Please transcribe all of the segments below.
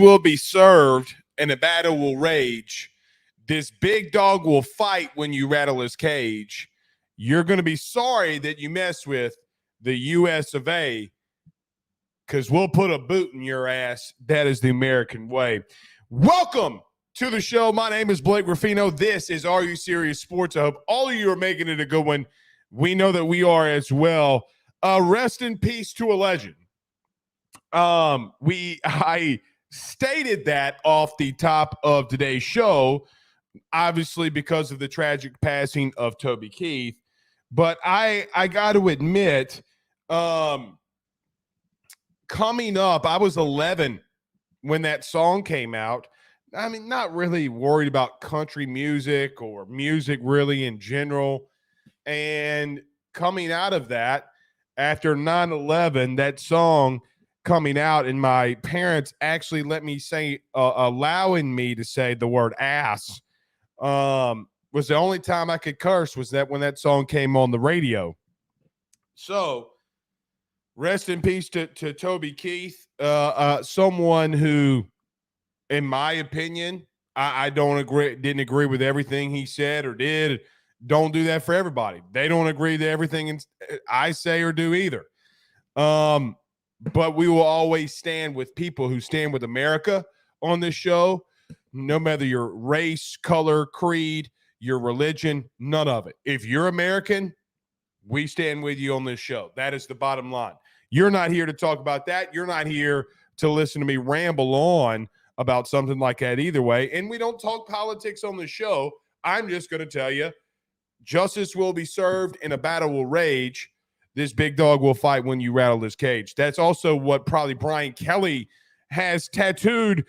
will be served and a battle will rage. This big dog will fight when you rattle his cage. You're going to be sorry that you mess with the US of A because we'll put a boot in your ass. That is the American way. Welcome to the show. My name is Blake Ruffino. This is Are You Serious Sports? I hope all of you are making it a good one. We know that we are as well. Rest in peace to a legend. I stated that off the top of today's show, obviously because of the tragic passing of Toby Keith. But I got to admit, coming up, I was 11 when that song came out. I mean, not really worried about country music or music really in general. And coming out of that, after 9/11, that song coming out, and my parents actually let me say, allowing me to say the word ass, was the only time I could curse, was that when that song came on the radio. So rest in peace to Toby Keith, someone who, in my opinion, I didn't agree with everything he said or did. Don't do that for everybody. They don't agree to everything I say or do either. But we will always stand with people who stand with America on this show, no matter your race, color, creed, your religion, none of it. If you're American, we stand with you on this show. That is the bottom line. You're not here to talk about that. You're not here to listen to me ramble on about something like that either way. And we don't talk politics on the show. I'm just going to tell you, justice will be served and a battle will rage. This big dog will fight when you rattle his cage. That's also what probably Brian Kelly has tattooed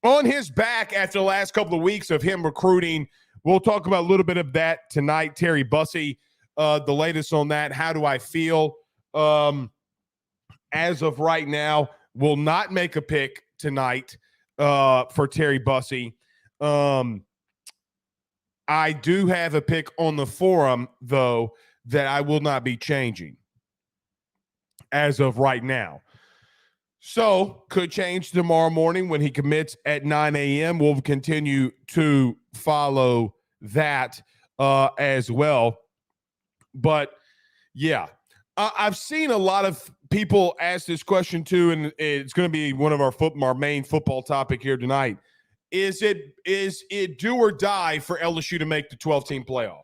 on his back after the last couple of weeks of him recruiting. We'll talk about a little bit of that tonight. Terry Bussey, the latest on that. How do I feel? As of right now, will not make a pick tonight for Terry Bussey. I do have a pick on the forum, though, that I will not be changing as of right now. So could change tomorrow morning when he commits at 9 a.m. We'll continue to follow that as well. But, yeah, I've seen a lot of people ask this question, too, and it's going to be one of our main football topic here tonight. Is it do or die for LSU to make the 12-team playoff?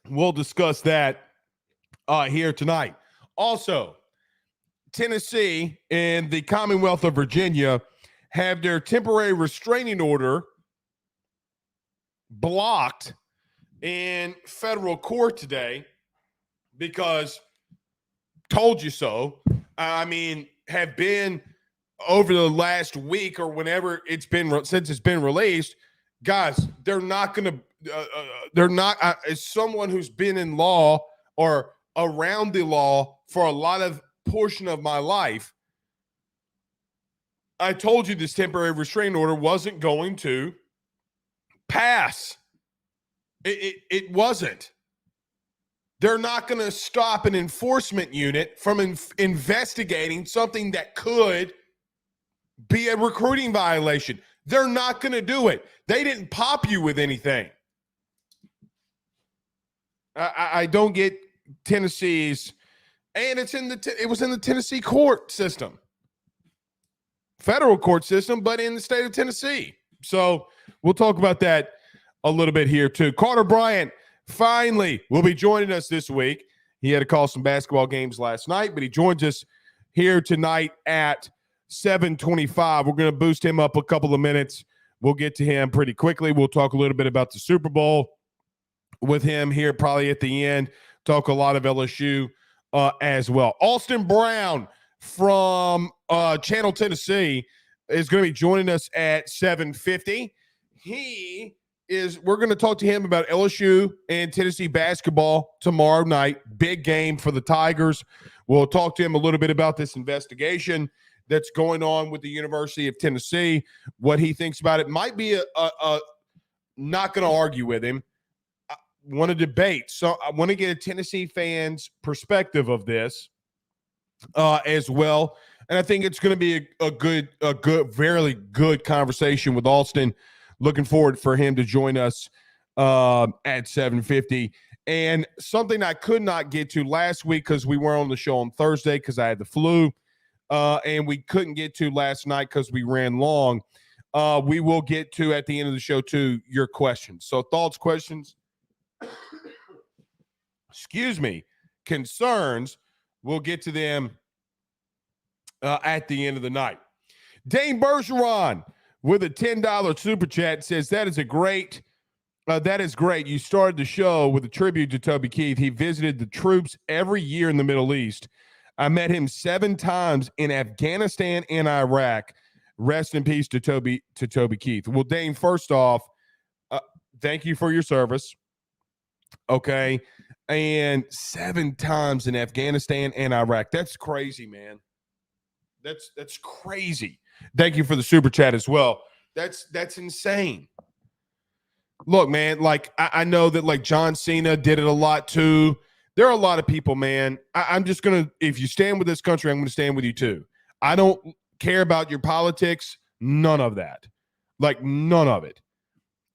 We'll discuss that here tonight. Also, Tennessee and the Commonwealth of Virginia have their temporary restraining order blocked in federal court today because told you so. I mean, have been over the last week or whenever it's been since it's been released, guys, they're not going to as someone who's been in law or around the law for a lot of portion of my life, I told you this temporary restraining order wasn't going to pass. It wasn't. They're not going to stop an enforcement unit from investigating something that could be a recruiting violation. They're not going to do it. They didn't pop you with anything. I don't get Tennessee's, and it was in the Tennessee court system, federal court system, but in the state of Tennessee. So we'll talk about that a little bit here too. Carter Bryant finally will be joining us this week. He had to call some basketball games last night, but he joins us here tonight at 7:25. We're going to boost him up a couple of minutes. We'll get to him pretty quickly. We'll talk a little bit about the Super Bowl with him here probably at the end. Talk a lot of LSU as well. Austin Brown from Channel Tennessee is going to be joining us at 7:50. We're going to talk to him about LSU and Tennessee basketball tomorrow night. Big game for the Tigers. We'll talk to him a little bit about this investigation that's going on with the University of Tennessee, what he thinks about it. Might be not going to argue with him. I want to debate. So I want to get a Tennessee fan's perspective of this as well. And I think it's going to be a good, very good conversation with Alston. Looking forward for him to join us at 7:50. And something I could not get to last week because we were on the show on Thursday because I had the flu, and we couldn't get to last night because we ran long. We will get to at the end of the show to your questions. So thoughts, questions, excuse me, concerns. We'll get to them at the end of the night. Dane Bergeron with a $10 super chat says that is great. You started the show with a tribute to Toby Keith. He visited the troops every year in the Middle East. I met him 7 times in Afghanistan and Iraq. Rest in peace to Toby Keith. Well, Dane, first off, thank you for your service. Okay. And 7 times in Afghanistan and Iraq. That's crazy, man. That's crazy. Thank you for the super chat as well. That's insane. Look, man, like I know that like John Cena did it a lot too. There are a lot of people, man. I'm just going to, if you stand with this country, I'm going to stand with you too. I don't care about your politics. None of that. Like none of it.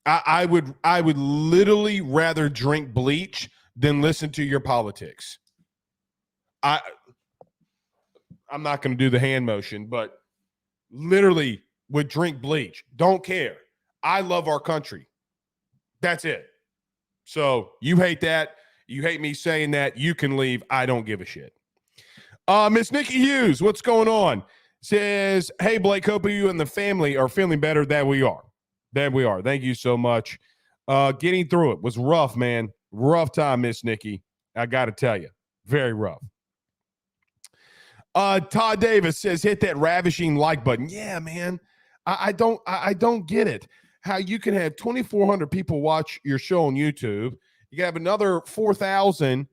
I would literally rather drink bleach than listen to your politics. I'm not going to do the hand motion, but literally would drink bleach. Don't care. I love our country. That's it. So you hate that. You hate me saying that. You can leave. I don't give a shit. Miss Nikki Hughes, what's going on? Says, hey, Blake, hope you and the family are feeling better. That we are. Thank you so much. Getting through it was rough, man. Rough time, Miss Nikki. I got to tell you. Very rough. Todd Davis says, hit that ravishing like button. Yeah, man. I don't get it. How you can have 2,400 people watch your show on YouTube. You can have another 4,000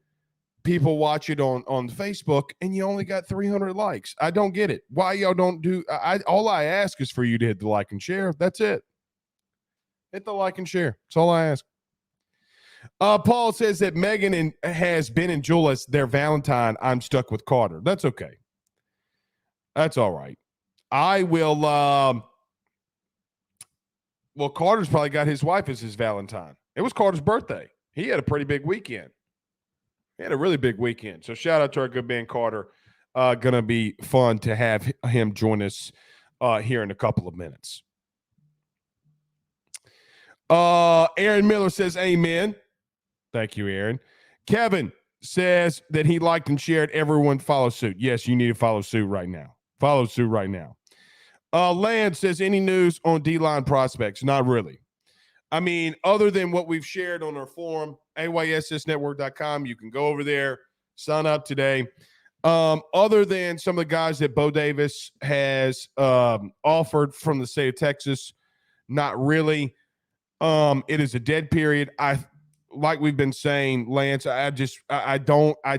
people watch it on Facebook, and you only got 300 likes. I don't get it. Why y'all don't do all I ask is for you to hit the like and share. That's it. Hit the like and share. That's all I ask. Paul says that Megan has been in Julius their Valentine. I'm stuck with Carter. That's okay. That's all right. I will. Well, Carter's probably got his wife as his Valentine. It was Carter's birthday. He had a pretty big weekend. He had a really big weekend. So shout out to our good man Carter. Going to be fun to have him join us here in a couple of minutes. Aaron Miller says, amen. Thank you, Aaron. Kevin says that he liked and shared. Everyone follow suit. Yes, you need to follow suit right now. Follow suit right now. Lance says, any news on D-line prospects? Not really. I mean, other than what we've shared on our forum, ayssnetwork.com, you can go over there, sign up today. Other than some of the guys that Bo Davis has offered from the state of Texas, not really. It is a dead period. Like we've been saying, Lance, I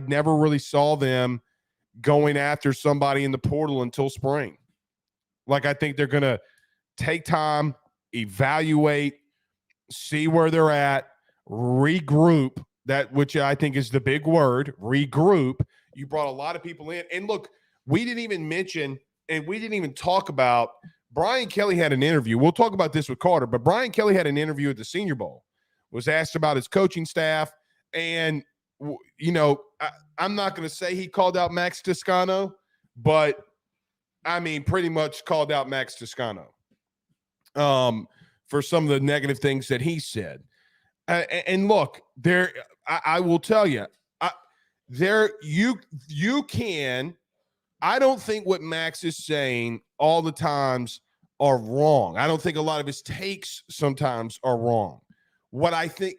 never really saw them going after somebody in the portal until spring. Like, I think they're going to take time, evaluate, see where they're at, regroup, that which I think is the big word, regroup. You brought a lot of people in. And look, we didn't even mention and we didn't even talk about Brian Kelly had an interview. We'll talk about this with Carter, but Brian Kelly had an interview at the Senior Bowl, was asked about his coaching staff. And, you know, I'm not going to say he called out Max Toscano, but I mean, pretty much called out Max Toscano for some of the negative things that he said. And look, I will tell you, you can. I don't think what Max is saying all the times are wrong. I don't think a lot of his takes sometimes are wrong. What I think,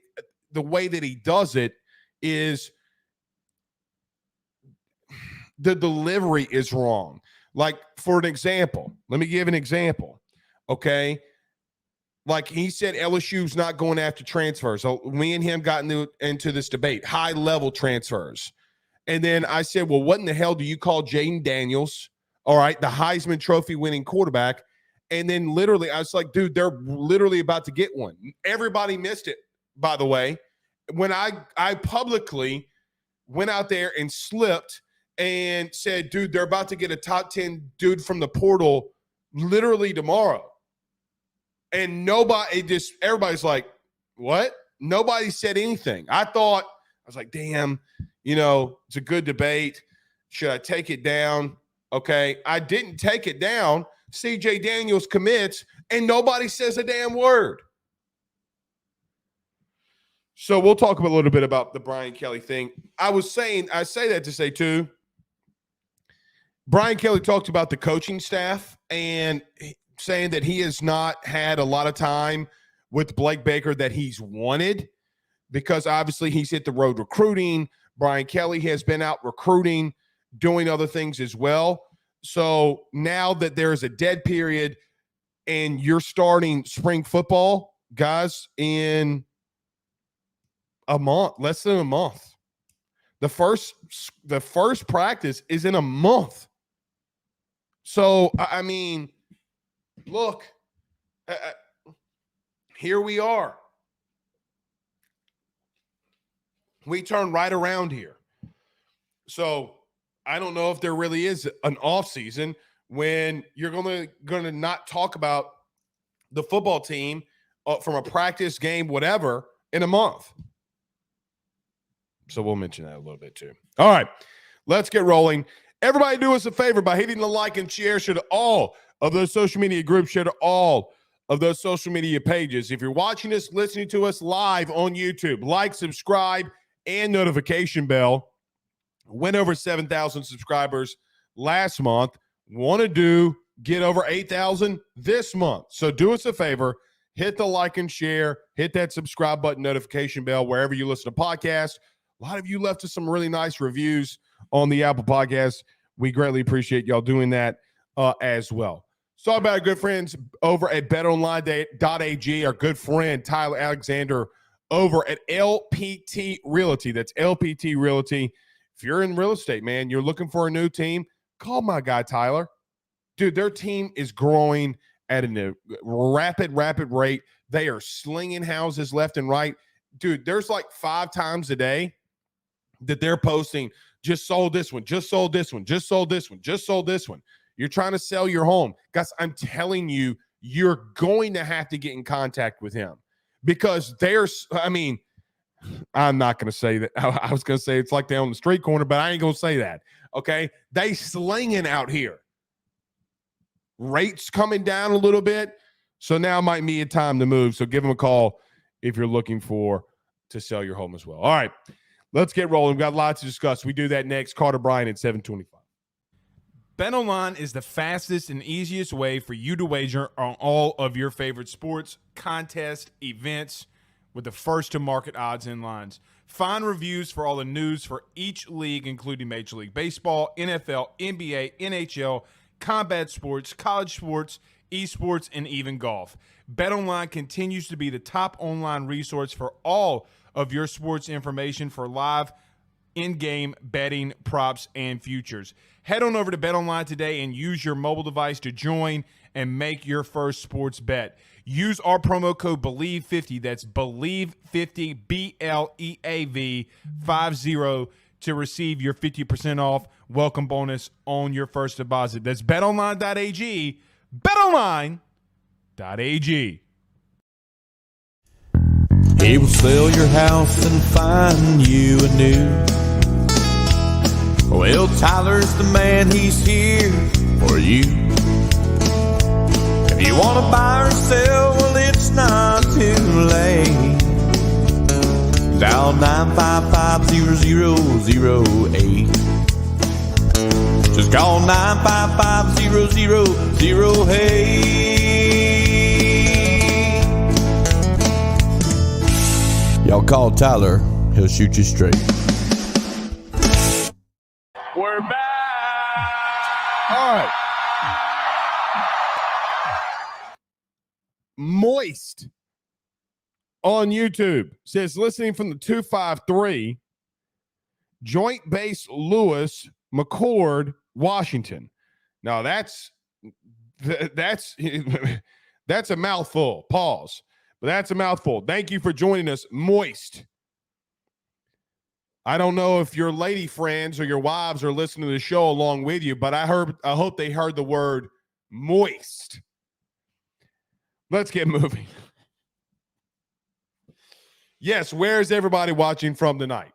the way that he does it is the delivery is wrong. Like, for an example, let me give an example, okay? Like, he said LSU's not going after transfers. So me and him got into this debate, high-level transfers. And then I said, well, what in the hell do you call Jaden Daniels, all right, the Heisman Trophy-winning quarterback? And then literally, I was like, dude, they're literally about to get one. Everybody missed it, by the way. When I publicly went out there and slipped and said, dude, they're about to get a top 10 dude from the portal literally tomorrow. And everybody's like, what? Nobody said anything. I was like, damn, it's a good debate. Should I take it down? Okay. I didn't take it down. CJ Daniels commits and nobody says a damn word. So we'll talk a little bit about the Brian Kelly thing. I say that to say too, Brian Kelly talked about the coaching staff and saying that he has not had a lot of time with Blake Baker that he's wanted because obviously he's hit the road recruiting. Brian Kelly has been out recruiting, doing other things as well. So now that there is a dead period and you're starting spring football, guys, in a month, less than a month. The first practice is in a month. So, I mean, look, here we are. We turn right around here. So I don't know if there really is an off season when you're going to not talk about the football team from a practice game, whatever, in a month. So we'll mention that a little bit too. All right, let's get rolling. Everybody do us a favor by hitting the like and share to all of those social media groups, share to all of those social media pages. If you're watching us, listening to us live on YouTube, like, subscribe, and notification bell. Went over 7,000 subscribers last month. Want to get over 8,000 this month. So do us a favor, hit the like and share, hit that subscribe button, notification bell, wherever you listen to podcasts. A lot of you left us some really nice reviews on the Apple Podcast. We greatly appreciate y'all doing that as well. So about our good friends over at betonline.ag, our good friend Tyler Alexander over at LPT Realty. That's LPT Realty. If you're in real estate, man, you're looking for a new team, call my guy Tyler. Dude, their team is growing at a rapid rate. They are slinging houses left and right. Dude, there's like 5 times a day that they're posting, just sold this one, just sold this one, just sold this one, just sold this one. You're trying to sell your home. Guys, I'm telling you, you're going to have to get in contact with him because I'm not going to say that. I was going to say it's like they're on the street corner, but I ain't going to say that. Okay? They slinging out here. Rates coming down a little bit. So now might be a time to move. So give them a call if you're looking to sell your home as well. All right. Let's get rolling. We've got lots to discuss. We do that next. Carter Bryant at 7:25. BetOnline is the fastest and easiest way for you to wager on all of your favorite sports, contests, events with the first-to-market odds and lines. Find reviews for all the news for each league, including Major League Baseball, NFL, NBA, NHL, combat sports, college sports, esports, and even golf. BetOnline continues to be the top online resource for all of your sports information for live in-game betting, props, and futures. Head on over to BetOnline today and use your mobile device to join and make your first sports bet. Use our promo code BELIEVE50, that's BELIEVE50, BLEAV 50, to receive your 50% off welcome bonus on your first deposit. That's betonline.ag, betonline.ag. He will sell your house and find you a new. Well, Tyler's the man, he's here for you. If you want to buy or sell, well, it's not too late. Dial 955-0008. Just call 955-0008. Y'all call Tyler, he'll shoot you straight. We're back. All right. Moist on YouTube says, listening from the 253, Joint Base Lewis, McCord, Washington. Now that's that's a mouthful. Pause. But that's a mouthful. Thank you for joining us, Moist. I don't know if your lady friends or your wives are listening to the show along with you, but I hope they heard the word moist. Let's get moving. Yes, where is everybody watching from tonight?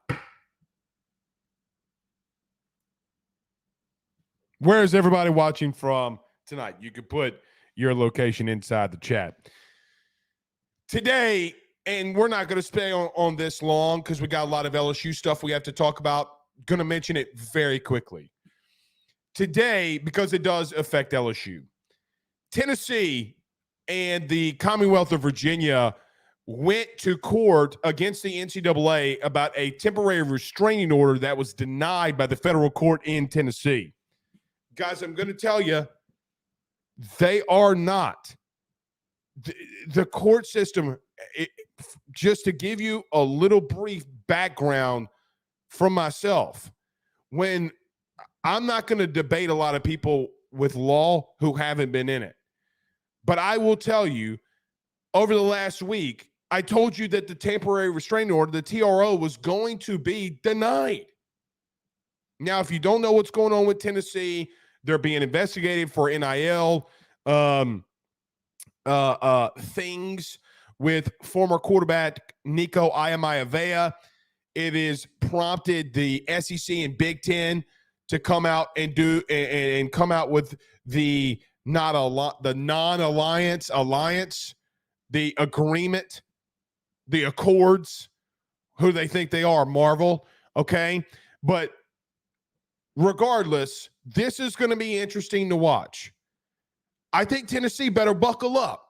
Where is everybody watching from tonight? You could put your location inside the chat. Today, and we're not going to stay on this long because we got a lot of LSU stuff we have to talk about. Going to mention it very quickly. Today, because it does affect LSU, Tennessee and the Commonwealth of Virginia went to court against the NCAA about a temporary restraining order that was denied by the federal court in Tennessee. Guys, I'm going to tell you, they are not. The court system, just to give you a little brief background from myself, when I'm not going to debate a lot of people with law who haven't been in it, but I will tell you, over the last week, I told you that the temporary restraining order, the TRO, was going to be denied. Now, if you don't know what's going on with Tennessee, they're being investigated for NIL things with former quarterback Nico Iamaleava. It has prompted the SEC and Big Ten to come out and come out with the non-alliance alliance, the agreement, the accords, who they think they are, Marvel, okay? But regardless, this is going to be interesting to watch. I think Tennessee better buckle up.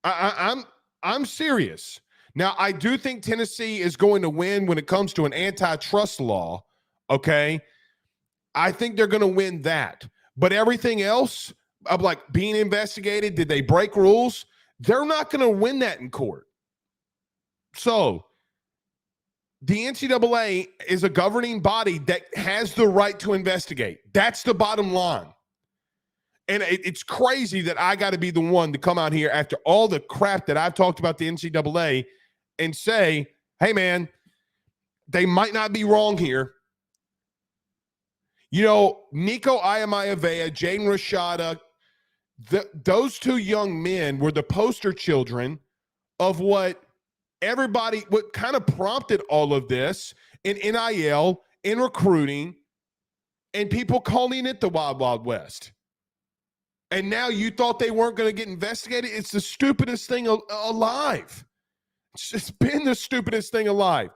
I'm serious. Now, I do think Tennessee is going to win when it comes to an antitrust law, okay? I think they're going to win that. But everything else, of like being investigated, did they break rules? They're not going to win that in court. So the NCAA is a governing body that has the right to investigate. That's the bottom line. And it's crazy that I got to be the one to come out here after all the crap that I've talked about the NCAA and say, hey, man, they might not be wrong here. You know, Nico Iamaleava, Jaden Rashada, those two young men were the poster children of what kind of prompted all of this in NIL, in recruiting, and people calling it the Wild Wild West. And now you thought they weren't going to get investigated? It's the stupidest thing alive. It's been the stupidest thing alive.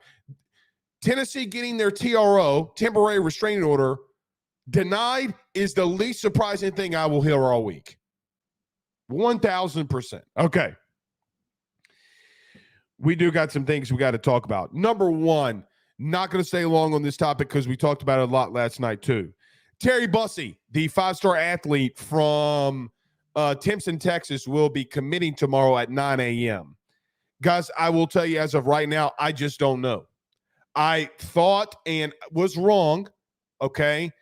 Tennessee getting their TRO, temporary restraining order, denied is the least surprising thing I will hear all week. 1,000%. Okay. We do got some things we got to talk about. Number one, not going to stay long on this topic because we talked about it a lot last night too. Terry Bussey, the five-star athlete from Timpson, Texas, will be committing tomorrow at 9 a.m. Guys, I will tell you as of right now, I just don't know. I thought and was wrong, okay?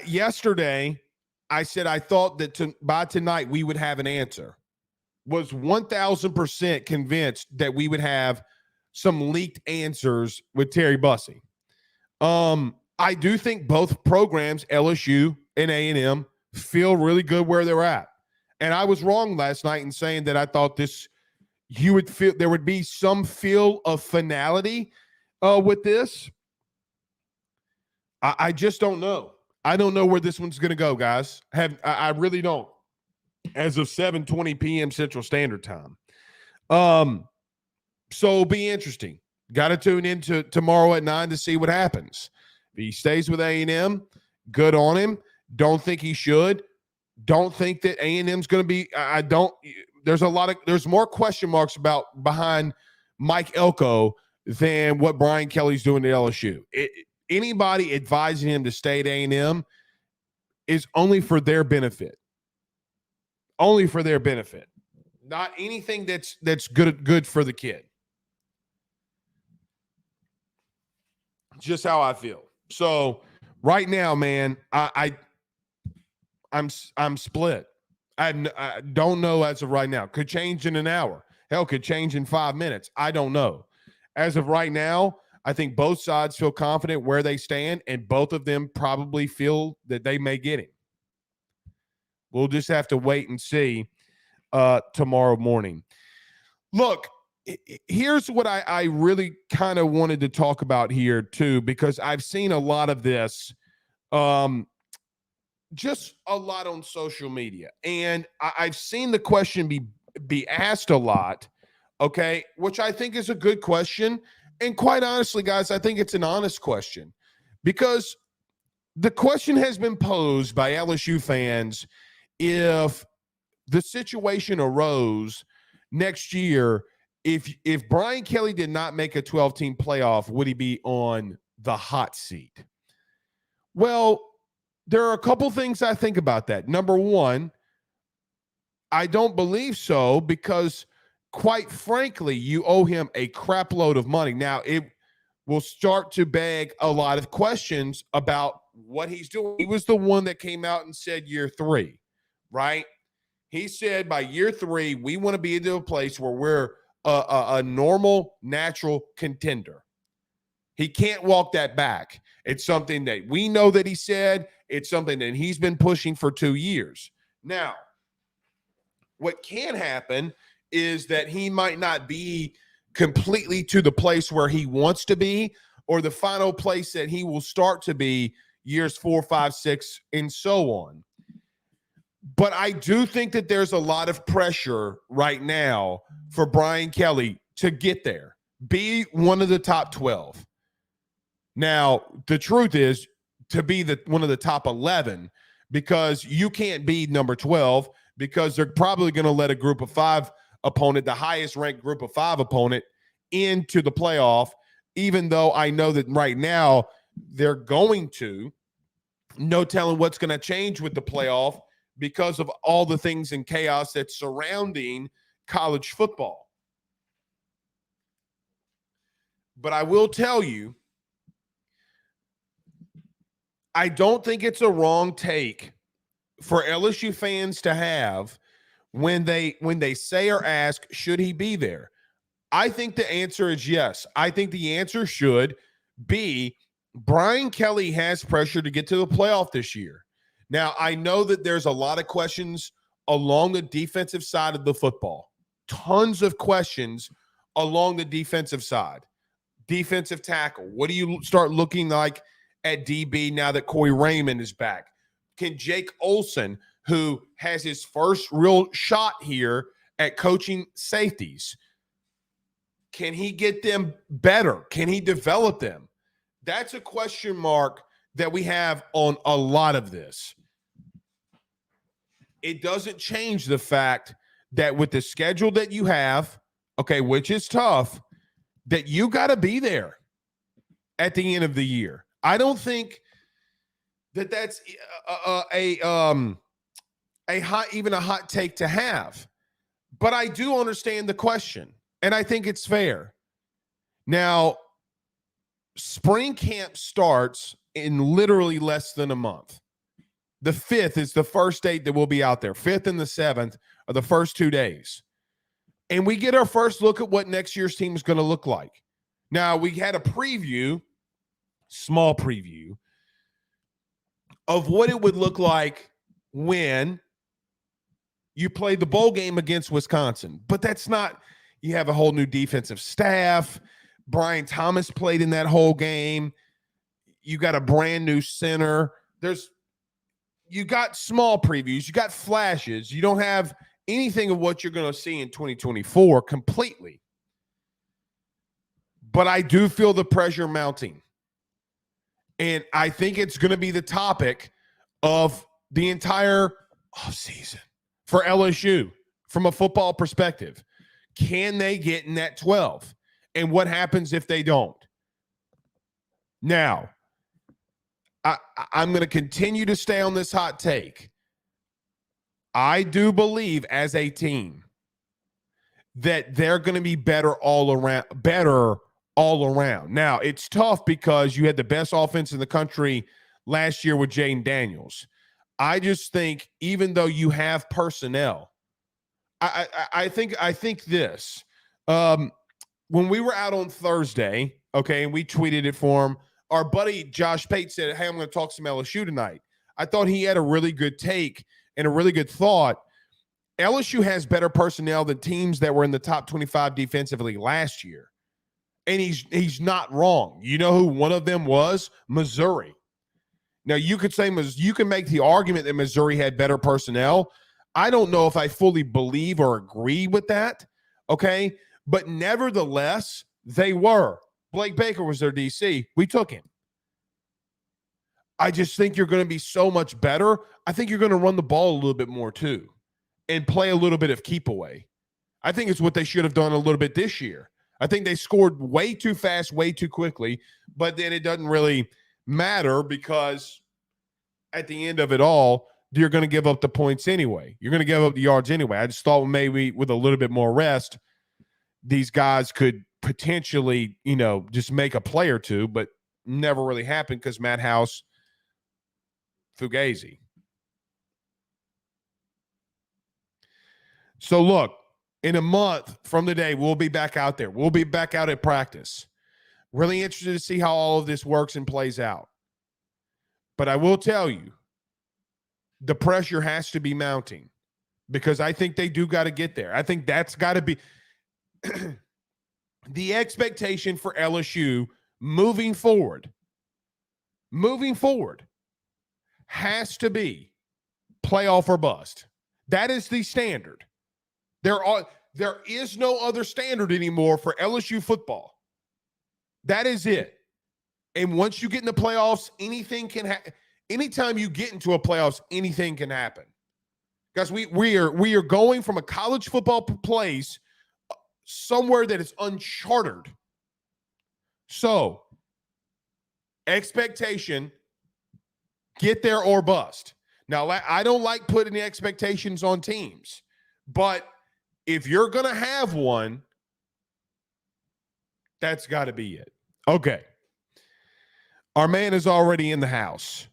Yesterday, I said I thought that by tonight we would have an answer. Was 1,000% convinced that we would have some leaked answers with Terry Bussey. I do think both programs, LSU and A&M, feel really good where they're at. And I was wrong last night in saying that I thought you would feel there would be some feel of finality with this. I just don't know. I don't know where this one's going to go, guys. I really don't. As of 7:20 p.m. Central Standard Time. So it'll be interesting. Got to tune in to tomorrow at 9 to see what happens. If he stays with A&M, good on him. Don't think he should. Don't think that A&M's going to be there's more question marks behind Mike Elko than what Brian Kelly's doing at LSU. Anybody advising him to stay at A&M is only for their benefit. Only for their benefit. Not anything that's good for the kid. Just how I feel. So right now, man, I'm split. I don't know as of right now. Could change in an hour. Hell, could change in 5 minutes. I don't know. As of right now, I think both sides feel confident where they stand, and both of them probably feel that they may get him. We'll just have to wait and see tomorrow morning. Look, here's what I really kind of wanted to talk about here too, because I've seen a lot of this, just a lot on social media, and I've seen the question be asked a lot, okay, which I think is a good question. And quite honestly, guys, I think it's an honest question, because the question has been posed by LSU fans: if the situation arose next year, if Brian Kelly did not make a 12-team playoff, would he be on the hot seat? Well, there are a couple things I think about that. Number one, I don't believe so, because quite frankly, you owe him a crap load of money. Now, it will start to beg a lot of questions about what he's doing. He was the one that came out and said year 3, right? He said by year 3, we want to be into a place where we're a normal, natural contender. He can't walk that back. It's something that we know that he said. It's something that he's been pushing for 2 years. Now, what can happen is that he might not be completely to the place where he wants to be, or the final place that he will start to be years 4, 5, 6, and so on. But I do think that there's a lot of pressure right now for Brian Kelly to get there, be one of the top 12. Now, the truth is to be one of the top 11, because you can't be number 12, because they're probably going to let a group of 5 opponent, the highest ranked group of 5 opponent, into the playoff, even though I know that right now they're going to. No telling what's going to change with the playoff because of all the things in chaos that's surrounding college football. But I will tell you, I don't think it's a wrong take for LSU fans to have when they say or ask, should he be there? I think the answer is yes. I think the answer should be Brian Kelly has pressure to get to the playoff this year. Now, I know that there's a lot of questions along the defensive side of the football. Tons of questions along the defensive side. Defensive tackle. What do you start looking like at DB now that Corey Raymond is back? Can Jake Olson, who has his first real shot here at coaching safeties, can he get them better? Can he develop them? That's a question mark that we have on a lot of this. It doesn't change the fact that with the schedule that you have, okay, which is tough, that you got to be there at the end of the year. I don't think that that's a hot take to have, but I do understand the question, and I think it's fair. Now, spring camp starts in literally less than a month. The 5th is the first date that we'll be out there. 5th and the 7th are the first 2 days. And we get our first look at what next year's team is going to look like. Now, we had a preview, small preview, of what it would look like when you play the bowl game against Wisconsin. But that's not, you have a whole new defensive staff. Brian Thomas played in that whole game. You got a brand new center. You got small previews. You got flashes. You don't have anything of what you're going to see in 2024 completely. But I do feel the pressure mounting. And I think it's going to be the topic of the entire offseason for LSU from a football perspective. Can they get in that 12? And what happens if they don't? Now, I'm going to continue to stay on this hot take. I do believe as a team that they're going to be better all around. Now, it's tough because you had the best offense in the country last year with Jaden Daniels. I just think even though you have personnel, I think this. when we were out on Thursday, okay, and we tweeted it for him, our buddy Josh Pate said, hey, I'm going to talk some LSU tonight. I thought he had a really good take and a really good thought. LSU has better personnel than teams that were in the top 25 defensively last year. And he's not wrong. You know who one of them was? Missouri. Now, you could say you can make the argument that Missouri had better personnel. I don't know if I fully believe or agree with that, okay? But nevertheless, they were. Blake Baker was their DC. We took him. I just think you're going to be so much better. I think you're going to run the ball a little bit more too and play a little bit of keep away. I think it's what they should have done a little bit this year. I think they scored way too fast, way too quickly, but then it doesn't really matter because at the end of it all, you're going to give up the points anyway. You're going to give up the yards anyway. I just thought maybe with a little bit more rest, these guys could potentially, just make a play or two, but never really happened because Matt House, Fugazi. So look, in a month from today, we'll be back out there. We'll be back out at practice. Really interested to see how all of this works and plays out. But I will tell you, the pressure has to be mounting because I think they do got to get there. I think that's got to be the expectation for LSU moving forward has to be playoff or bust. That is the standard. There is no other standard anymore for LSU football. That is it. And once you get in the playoffs, anything can happen. Anytime you get into a playoffs, anything can happen. Guys, we are going from a college football place somewhere that is uncharted. So, expectation, get there or bust. Now, I don't like putting the expectations on teams, but if you're going to have one, that's got to be it. Okay. Our man is already in the house.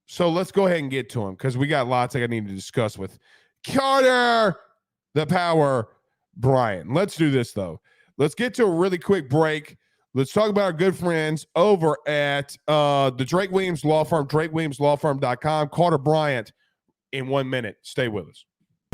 So let's go ahead and get to him because we got lots I need to discuss with Carter, the Power Bryant. Let's do this, though. Let's get to a really quick break. Let's talk about our good friends over at the Drake Williams Law Firm, drakewilliamslawfirm.com. Carter Bryant in 1 minute. Stay with us.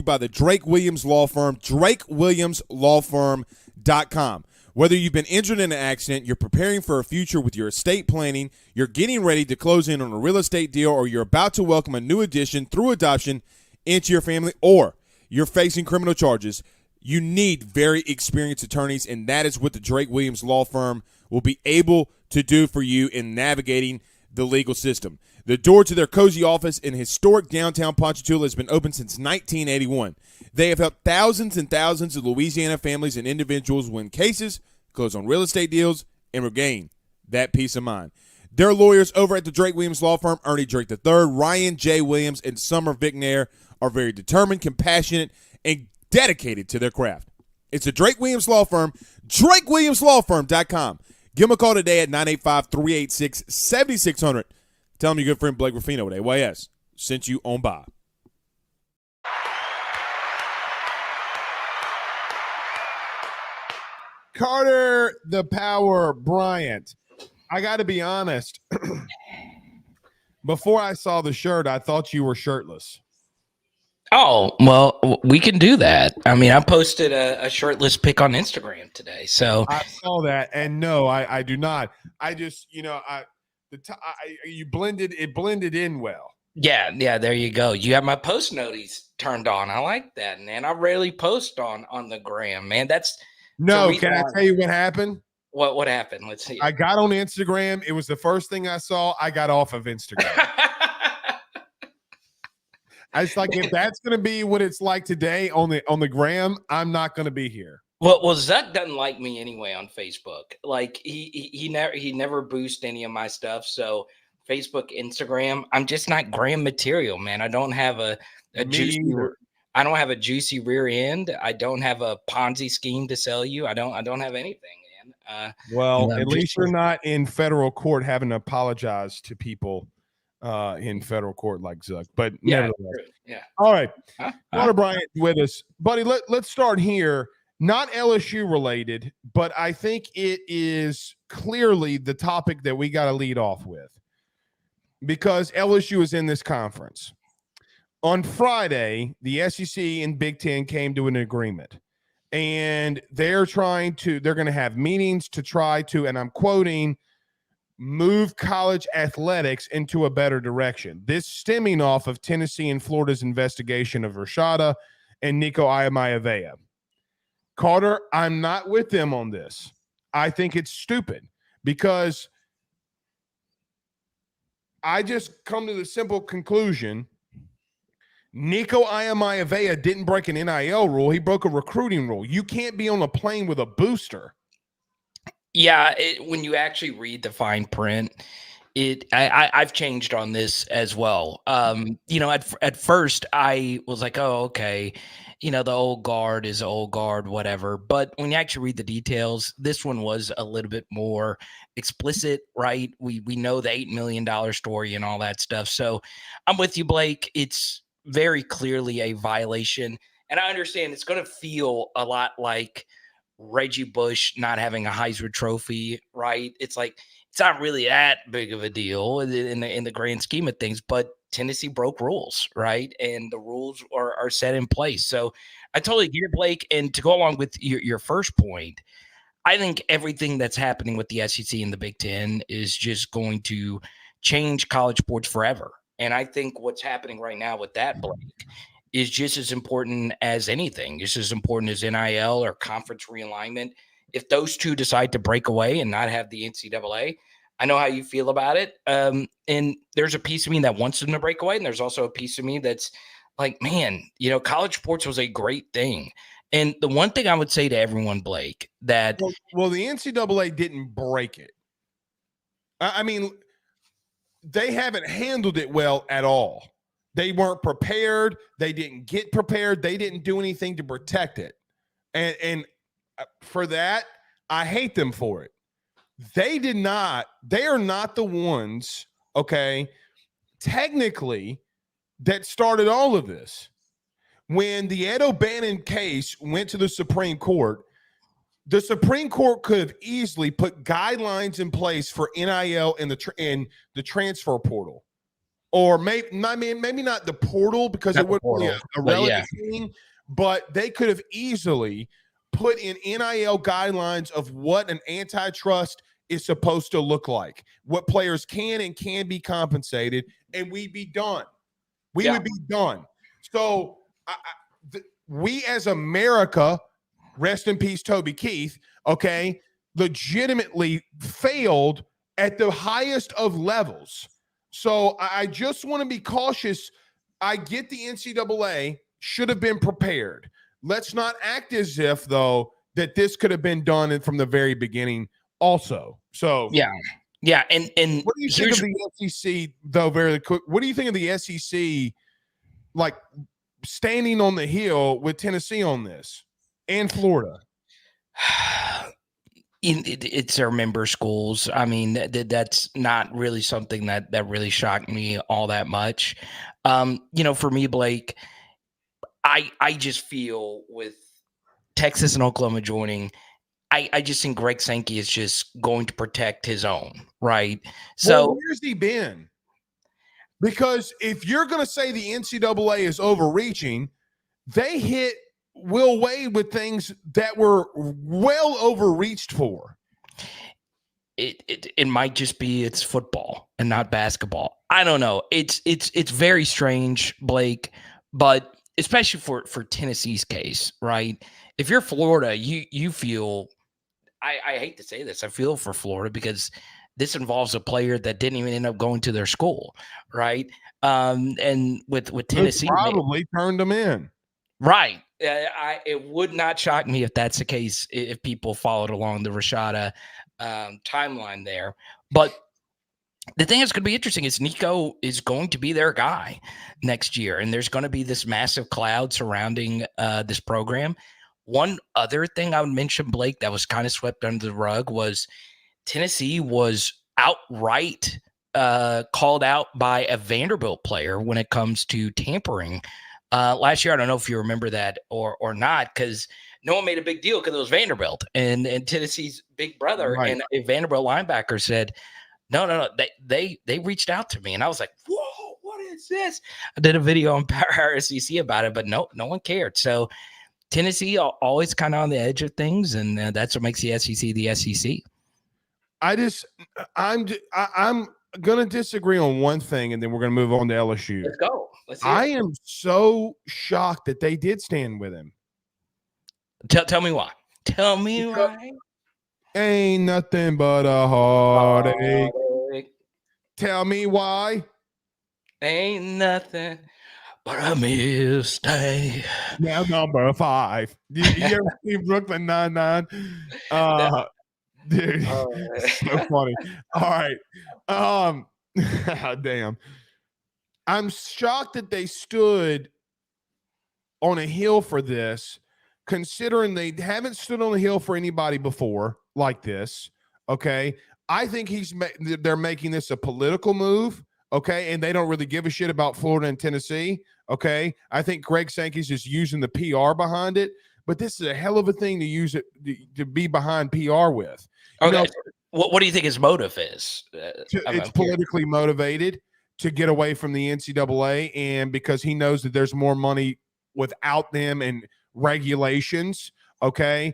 By the Drake Williams Law Firm, drakewilliamslawfirm.com. Whether you've been injured in an accident, you're preparing for a future with your estate planning, you're getting ready to close in on a real estate deal, or you're about to welcome a new addition through adoption into your family, or you're facing criminal charges, you need very experienced attorneys, and that is what the Drake Williams Law Firm will be able to do for you in navigating the legal system. The door to their cozy office in historic downtown Ponchatoula has been open since 1981. They have helped thousands and thousands of Louisiana families and individuals win cases, close on real estate deals, and regain that peace of mind. Their lawyers over at the Drake Williams Law Firm, Ernie Drake III, Ryan J. Williams, and Summer Vignair, are very determined, compassionate, and dedicated to their craft. It's the Drake Williams Law Firm, drakewilliamslawfirm.com. Give them a call today at 985-386-7600. Tell them your good friend Blake Ruffino at AYS sent you on by. Carter, the Power Bryant. I got to be honest. Before I saw the shirt, I thought you were shirtless. Oh, well, we can do that. I mean, I posted a shirtless pic on Instagram today. So I saw that. And no, I do not. I just, you blended in well. Yeah, there you go. You have my post notice turned on. I like that, man. I rarely post on the gram, man. That's no. Can I tell you what happened? What happened? Let's see. I got on Instagram. It was the first thing I saw. I got off of Instagram. I was like, if that's going to be what it's like today on the gram, I'm not going to be here. Well, Zuck doesn't like me anyway on Facebook. Like he never boosts any of my stuff. So Facebook, Instagram, I'm just not gram material, man. I don't have a juicy. I don't have a juicy rear end. I don't have a Ponzi scheme to sell you. I don't have anything, man. At least you're not in federal court having to apologize to people in federal court like Zuck. But yeah, nevertheless. yeah. All right. Carter Bryant with us. Buddy, let's start here. not LSU related, but I think it is clearly the topic that we got to lead off with because LSU is in this conference. On Friday, the SEC and Big Ten came to an agreement, and they're going to have meetings to try to, and I'm quoting, move college athletics into a better direction. This stemming off of Tennessee and Florida's investigation of Rashada and Nico Iamaleava. Carter, I'm not with them on this. I think it's stupid because I just come to the simple conclusion. Nico Iamaleava didn't break an NIL rule. He broke a recruiting rule. You can't be on a plane with a booster. Yeah, when you actually read the fine print, I've changed on this as well. At first I was like, oh, okay, the old guard is old guard, whatever. But when you actually read the details, this one was a little bit more explicit, right? We know the $8 million story and all that stuff. So I'm with you, Blake. It's very clearly a violation. And I understand it's going to feel a lot like Reggie Bush not having a Heisman Trophy, right? It's like, it's not really that big of a deal in the grand scheme of things, but Tennessee broke rules, right? And the rules are set in place. So I totally get it, Blake. And to go along with your first point, I think everything that's happening with the SEC and the Big Ten is just going to change college sports forever. And I think what's happening right now with that, Blake, is just as important as anything, just as important as NIL or conference realignment. If those two decide to break away and not have the NCAA, I know how you feel about it. And there's a piece of me that wants them to break away. And there's also a piece of me that's like, man, college sports was a great thing. And the one thing I would say to everyone, Blake, that well, the NCAA didn't break it. I mean, they haven't handled it well at all. They weren't prepared. They didn't get prepared. They didn't do anything to protect it. And for that, I hate them for it. They are not the ones, okay, technically, that started all of this. When the Ed O'Bannon case went to the Supreme Court could have easily put guidelines in place for NIL in the transfer portal. Or maybe not the portal because it would be a relative thing, but they could have easily put in NIL guidelines of what an antitrust is supposed to look like, what players can and can be compensated, and we'd be done. We would be done. So we as America, rest in peace, Toby Keith, okay, legitimately failed at the highest of levels. So I just want to be cautious. I get the NCAA should have been prepared. Let's not act as if, though, that this could have been done from the very beginning also. So yeah. And what do you think of the SEC, though, very quick? What do you think of the SEC, like, standing on the hill with Tennessee on this and Florida? It's their member schools. I mean, that's not really something that really shocked me all that much. For me, Blake, I just feel with Texas and Oklahoma joining, I just think Greg Sankey is just going to protect his own, right? So where's he been? Because if you're going to say the NCAA is overreaching, they hit Will Wade with things that were well overreached for. It might just be it's football and not basketball. I don't know. It's very strange, Blake, but especially for Tennessee's case, right? If you're Florida, you feel I hate to say this, I feel for Florida because this involves a player that didn't even end up going to their school, right? And with Tennessee, probably turned them in. Right. It would not shock me if that's the case, if people followed along the Rashada timeline there. But the thing that's going to be interesting is Nico is going to be their guy next year, and there's going to be this massive cloud surrounding this program. One other thing I would mention, Blake, that was kind of swept under the rug was Tennessee was outright called out by a Vanderbilt player when it comes to tampering. Last year, I don't know if you remember that or not, because no one made a big deal because it was Vanderbilt and Tennessee's big brother. Right. And a Vanderbilt linebacker said, no. They reached out to me, and I was like, whoa, what is this? I did a video on Power SEC about it, but no one cared. So Tennessee always kind of on the edge of things, and that's what makes the SEC the SEC. I'm gonna disagree on one thing, and then we're gonna move on to LSU. Let's go. Let's hear I it. am so shocked that they did stand with him. Tell me why. Tell me why. Ain't nothing but a heartache. Tell me why. Ain't nothing but a mistake. Now number 5. You ever see Brooklyn Nine-Nine? Dude, so funny. All right. Damn. I'm shocked that they stood on a hill for this, considering they haven't stood on a hill for anybody before like this. Okay. I think they're making this a political move. Okay. And they don't really give a shit about Florida and Tennessee. Okay. I think Greg Sankey's just using the PR behind it, but this is a hell of a thing to use it to be behind PR with. Okay. What do you think his motive is? It's politically motivated to get away from the NCAA, and because he knows that there's more money without them and regulations. Okay.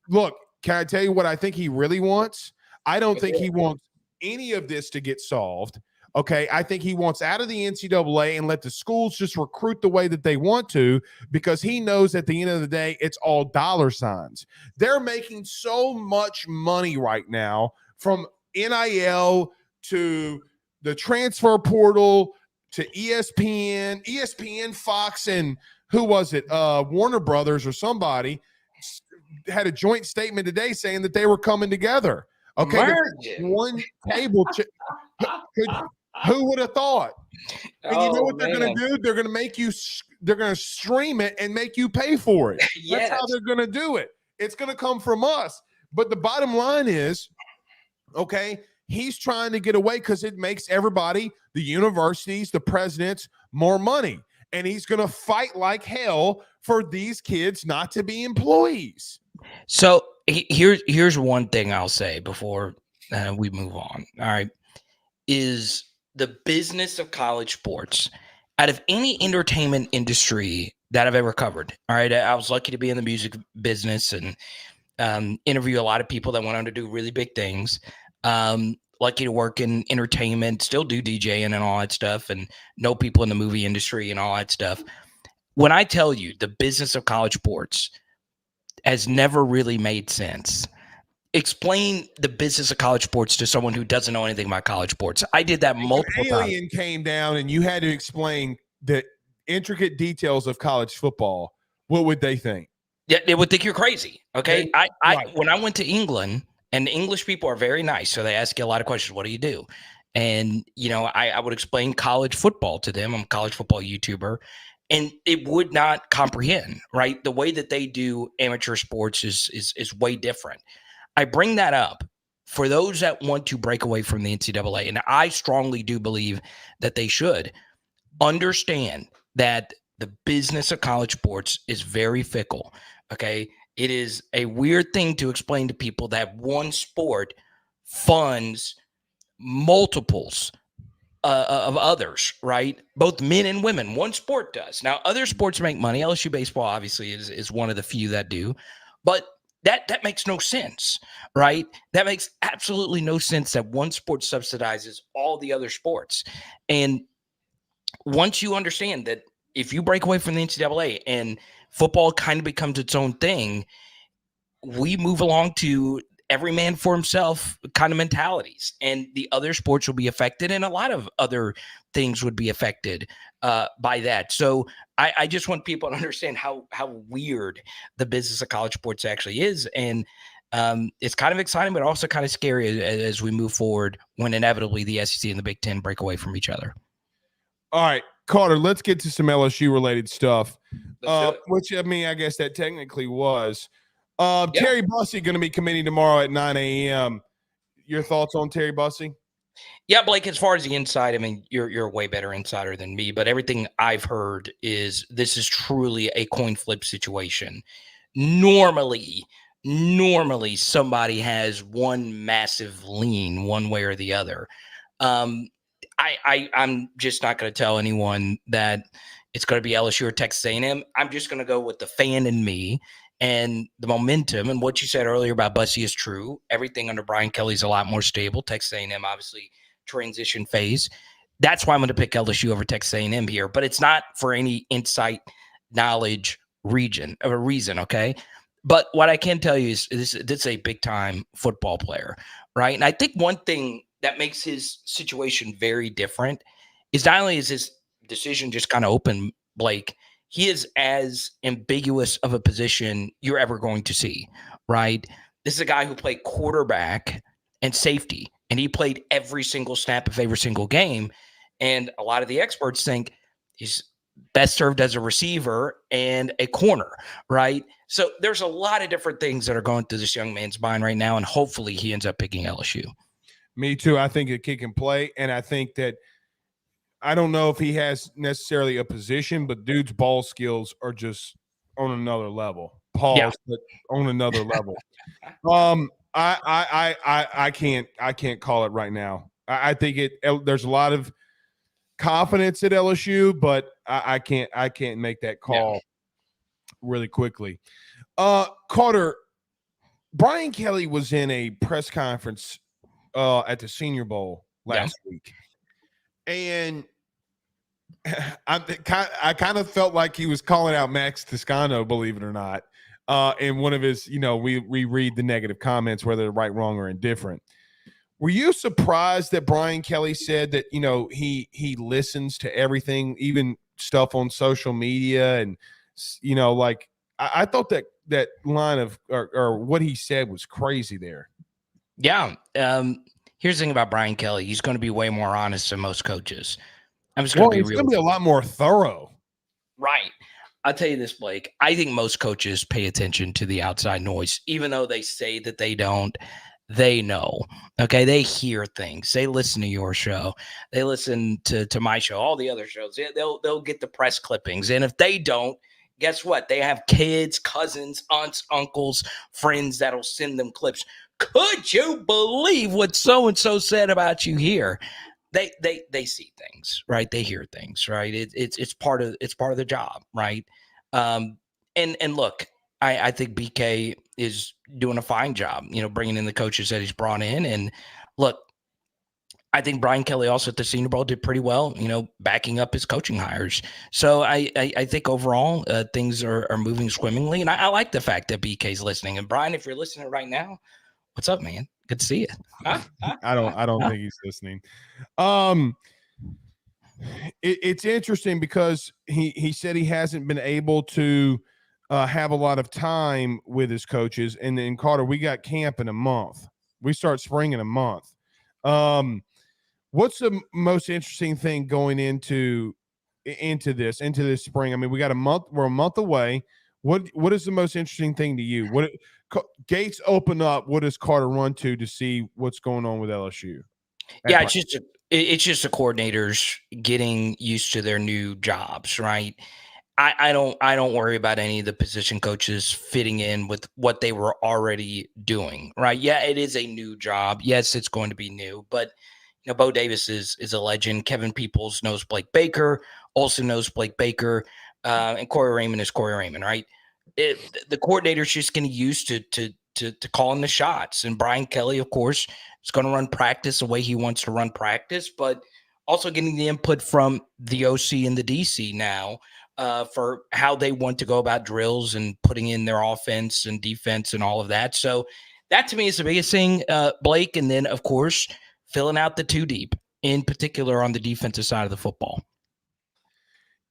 Look, can I tell you what I think he really wants? I don't think he wants any of this to get solved. Okay. I think he wants out of the NCAA and let the schools just recruit the way that they want to, because he knows at the end of the day, it's all dollar signs. They're making so much money right now, from NIL to the transfer portal to ESPN, Fox, and who was it? Warner Brothers or somebody had a joint statement today saying that they were coming together. Okay. One table. Who would have thought? And you know what they're going to do? They're going to they're going to stream it and make you pay for it. Yes. That's how they're going to do it. It's going to come from us. But the bottom line is, okay, he's trying to get away because it makes everybody, the universities, the presidents, more money. And he's going to fight like hell for these kids not to be employees. So here's one thing I'll say before we move on. All right. Is the business of college sports, out of any entertainment industry that I've ever covered. All right. I was lucky to be in the music business and interview a lot of people that went on to do really big things. Lucky to work in entertainment, still do DJing and all that stuff, and know people in the movie industry and all that stuff. When I tell you the business of college sports has never really made sense, explain the business of college sports to someone who doesn't know anything about college sports. I did that multiple times. Alien came down and you had to explain the intricate details of college football. What would they think? Yeah, they would think you're crazy. Okay. When I went to England, and the English people are very nice, so they ask you a lot of questions. What do you do? And, I would explain college football to them. I'm a college football YouTuber, and it would not comprehend, right? The way that they do amateur sports is way different. I bring that up for those that want to break away from the NCAA, and I strongly do believe that they should understand that the business of college sports is very fickle, okay? It is a weird thing to explain to people that one sport funds multiples of others, right? Both men and women. One sport does. Now, other sports make money. LSU baseball obviously is one of the few that do, but that makes no sense, right? That makes absolutely no sense that one sport subsidizes all the other sports. And once you understand that, if you break away from the NCAA and football kind of becomes its own thing, we move along to every man for himself kind of mentalities, and the other sports will be affected, and a lot of other things would be affected by that. So I just want people to understand how weird the business of college sports actually is. And it's kind of exciting, but also kind of scary as we move forward when inevitably the SEC and the Big Ten break away from each other. All right, Carter, let's get to some LSU related stuff, which, I guess that technically was. Terry Bussey going to be committing tomorrow at 9 a.m. Your thoughts on Terry Bussey? Yeah, Blake, as far as the inside, you're a way better insider than me, but everything I've heard is this is truly a coin flip situation. Normally somebody has one massive lean one way or the other. I'm just not going to tell anyone that it's going to be LSU or Texas A&M. I'm just going to go with the fan in me and the momentum. And what you said earlier about Bussy is true. Everything under Brian Kelly is a lot more stable. Texas A&M, obviously, transition phase. That's why I'm going to pick LSU over Texas A&M here. But it's not for any insight, knowledge, reason. Okay. But what I can tell you is this is a big time football player, right? And I think one thing that makes his situation very different is not only is his decision just kind of open, Blake, he is as ambiguous of a position you're ever going to see, right? This is a guy who played quarterback and safety, and he played every single snap of every single game. And a lot of the experts think he's best served as a receiver and a corner, right? So there's a lot of different things that are going through this young man's mind right now, and hopefully he ends up picking LSU. Me too. I think a kick and play, and I think that I don't know if he has necessarily a position, but dude's ball skills are just on another level. Pause, but on another level. I can't call it right now. I think there's a lot of confidence at LSU, but I can't make that call really quickly. Carter, Brian Kelly was in a press conference at the Senior Bowl last week, and I kind of felt like he was calling out Max Toscano, believe it or not, in one of his, we read the negative comments, whether they're right, wrong, or indifferent. Were you surprised that Brian Kelly said that, he listens to everything, even stuff on social media? And, I thought that line of or what he said was crazy there. Yeah. Here's the thing about Brian Kelly. He's going to be way more honest than most coaches. I'm just going to be real. He's going to be a lot more thorough. Right. I'll tell you this, Blake. I think most coaches pay attention to the outside noise, even though they say that they don't. They know, okay? They hear things. They listen to your show. They listen to my show, all the other shows. They'll get the press clippings. And if they don't, guess what? They have kids, cousins, aunts, uncles, friends that'll send them clips. Could you believe what so-and-so said about you here? They see things, right? They hear things, right? It's part of the job, right? And look, I think BK is doing a fine job, bringing in the coaches that he's brought in. And look, I think Brian Kelly also at the Senior Bowl did pretty well, backing up his coaching hires. So I think overall things are moving swimmingly. And I like the fact that BK's listening. And Brian, if you're listening right now, what's up, man? Good to see you. I don't think he's listening. It's interesting because he said he hasn't been able to have a lot of time with his coaches. And then, Carter, we got camp in a month. We start spring in a month. What's the most interesting thing going into this spring? I mean, we got a month. We're a month away. What is the most interesting thing to you? What gates open up? What does Carter run to see what's going on with LSU? Yeah, it's just the coordinators getting used to their new jobs, right? I don't worry about any of the position coaches fitting in with what they were already doing, right? Yeah, it is a new job. Yes, it's going to be new, but Bo Davis is a legend. Kevin Peoples knows Blake Baker, also knows Blake Baker, and Corey Raymond is Corey Raymond, right? The coordinator's just getting used to calling the shots. And Brian Kelly, of course, is going to run practice the way he wants to run practice, but also getting the input from the OC and the DC now for how they want to go about drills and putting in their offense and defense and all of that. So that to me is the biggest thing, Blake. And then, of course, filling out the two deep, in particular on the defensive side of the football.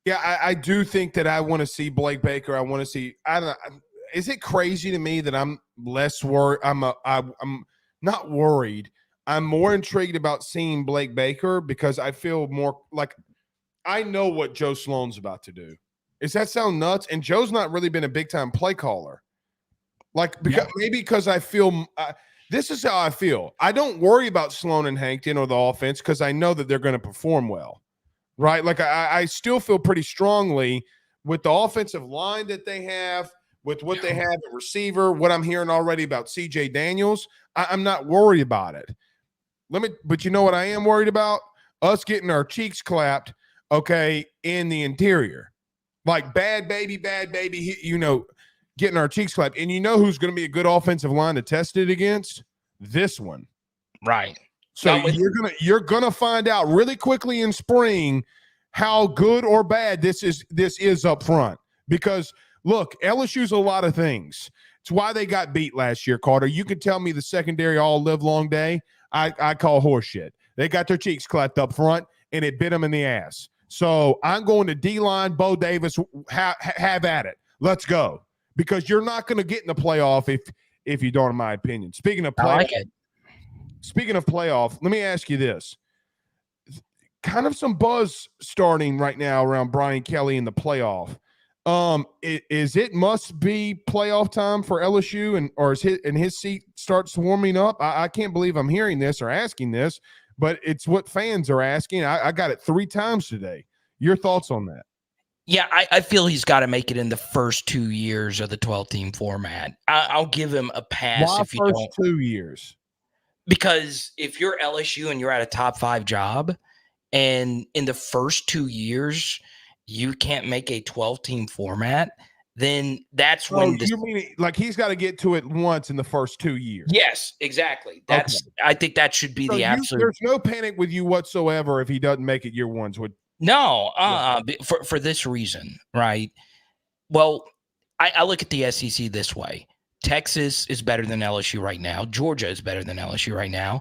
Yeah, I do think that I want to see Blake Baker. I want to see. Is it crazy to me that I'm less worried? I'm not worried. I'm more intrigued about seeing Blake Baker because I feel more like I know what Joe Sloan's about to do. Does that sound nuts? And Joe's not really been a big time play caller. Maybe because I feel this is how I feel. I don't worry about Sloan and Hankton or the offense because I know that they're going to perform well. Right? Like I still feel pretty strongly with the offensive line that they have, with what they have at receiver, what I'm hearing already about CJ Daniels, I'm not worried about it. But you know what I am worried about? Us getting our cheeks clapped, okay, in the interior. Like bad baby, getting our cheeks clapped. And you know who's going to be a good offensive line to test it against? This one. Right. So you're gonna find out really quickly in spring how good or bad this is up front. Because look, LSU's a lot of things. It's why they got beat last year, Carter. You can tell me the secondary all live long day. I call horseshit. They got their cheeks clapped up front, and it bit them in the ass. So I'm going to D-line, Bo Davis, have at it. Let's go. Because you're not going to get in the playoff if you don't, in my opinion. Speaking of playoff, let me ask you this. Kind of some buzz starting right now around Brian Kelly in the playoff. Is it must be playoff time for LSU, or is his seat starts warming up? I can't believe I'm hearing this or asking this, but it's what fans are asking. I got it 3 times today. Your thoughts on that? Yeah, I feel he's got to make it in the first 2 years of the 12-team format. I'll give him a pass. Why if you first don't. 2 years? Because if you're LSU and you're at a top 5 job, and in the first 2 years you can't make a 12-team format, then that's when you mean like he's got to get to it once in the first 2 years? Yes, exactly. That's okay. I think that should be the absolute. There's no panic with you whatsoever if he doesn't make it year ones. No, for this reason, right? Well, I look at the SEC this way. Texas is better than LSU right now. Georgia is better than LSU right now.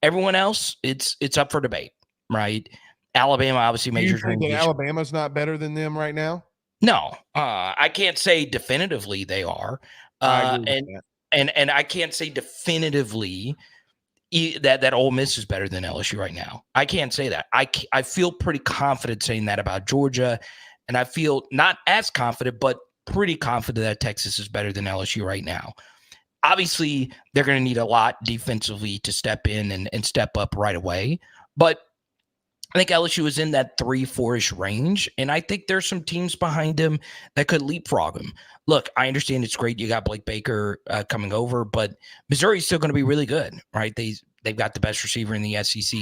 Everyone else, it's up for debate, right? Alabama obviously made your dream. Alabama's not better than them right now? No, I can't say definitively they are. And I can't say definitively that Ole Miss is better than LSU right now. I can't say that. I feel pretty confident saying that about Georgia, and I feel not as confident, but pretty confident that Texas is better than LSU right now. Obviously, they're going to need a lot defensively to step in and step up right away, but I think LSU is in that 3-4-ish range, and I think there's some teams behind him that could leapfrog him. Look, I understand it's great you got Blake Baker coming over, but Missouri's still going to be really good, right? They've got the best receiver in the SEC,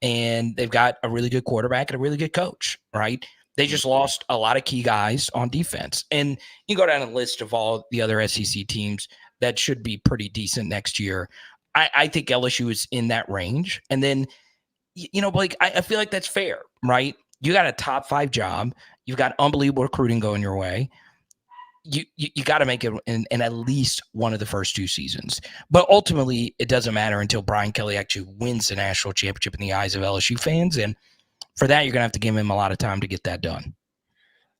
and they've got a really good quarterback and a really good coach, right? They just lost a lot of key guys on defense. And you go down a list of all the other SEC teams that should be pretty decent next year. I think LSU is in that range. And then, Blake, I feel like that's fair, right? You got a top 5 job. You've got unbelievable recruiting going your way. You got to make it in at least one of the first 2 seasons. But ultimately, it doesn't matter until Brian Kelly actually wins the national championship in the eyes of LSU fans. And for that, you're going to have to give him a lot of time to get that done.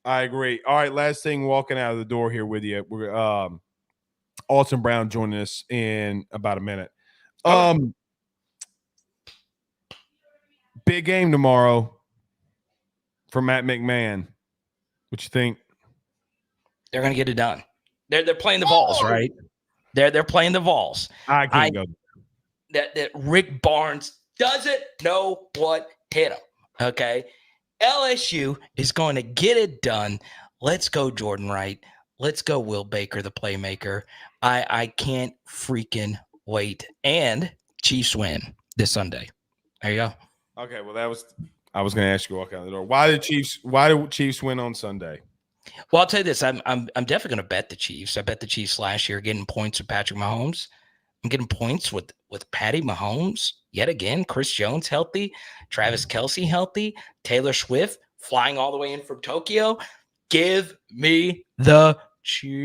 I agree. All right, last thing, walking out of the door here with you. We're Alton Brown joining us in about a minute. Big game tomorrow for Matt McMahon. What you think? They're going to get it done. They're playing the Vols, right? They're playing the Vols. I can't go. That Rick Barnes doesn't know what hit him. Okay. LSU is going to get it done. Let's go, Jordan Wright. Let's go, Will Baker, the playmaker. I can't freaking wait. And Chiefs win this Sunday. There you go. Okay, well, I was going to ask you to walk out the door. Why do Chiefs win on Sunday? Well, I'll tell you this. I'm definitely going to bet the Chiefs. I bet the Chiefs last year getting points with Patrick Mahomes. I'm getting points with Patty Mahomes yet again. Chris Jones healthy, Travis Kelce healthy, Taylor Swift flying all the way in from Tokyo. Give me the Chiefs.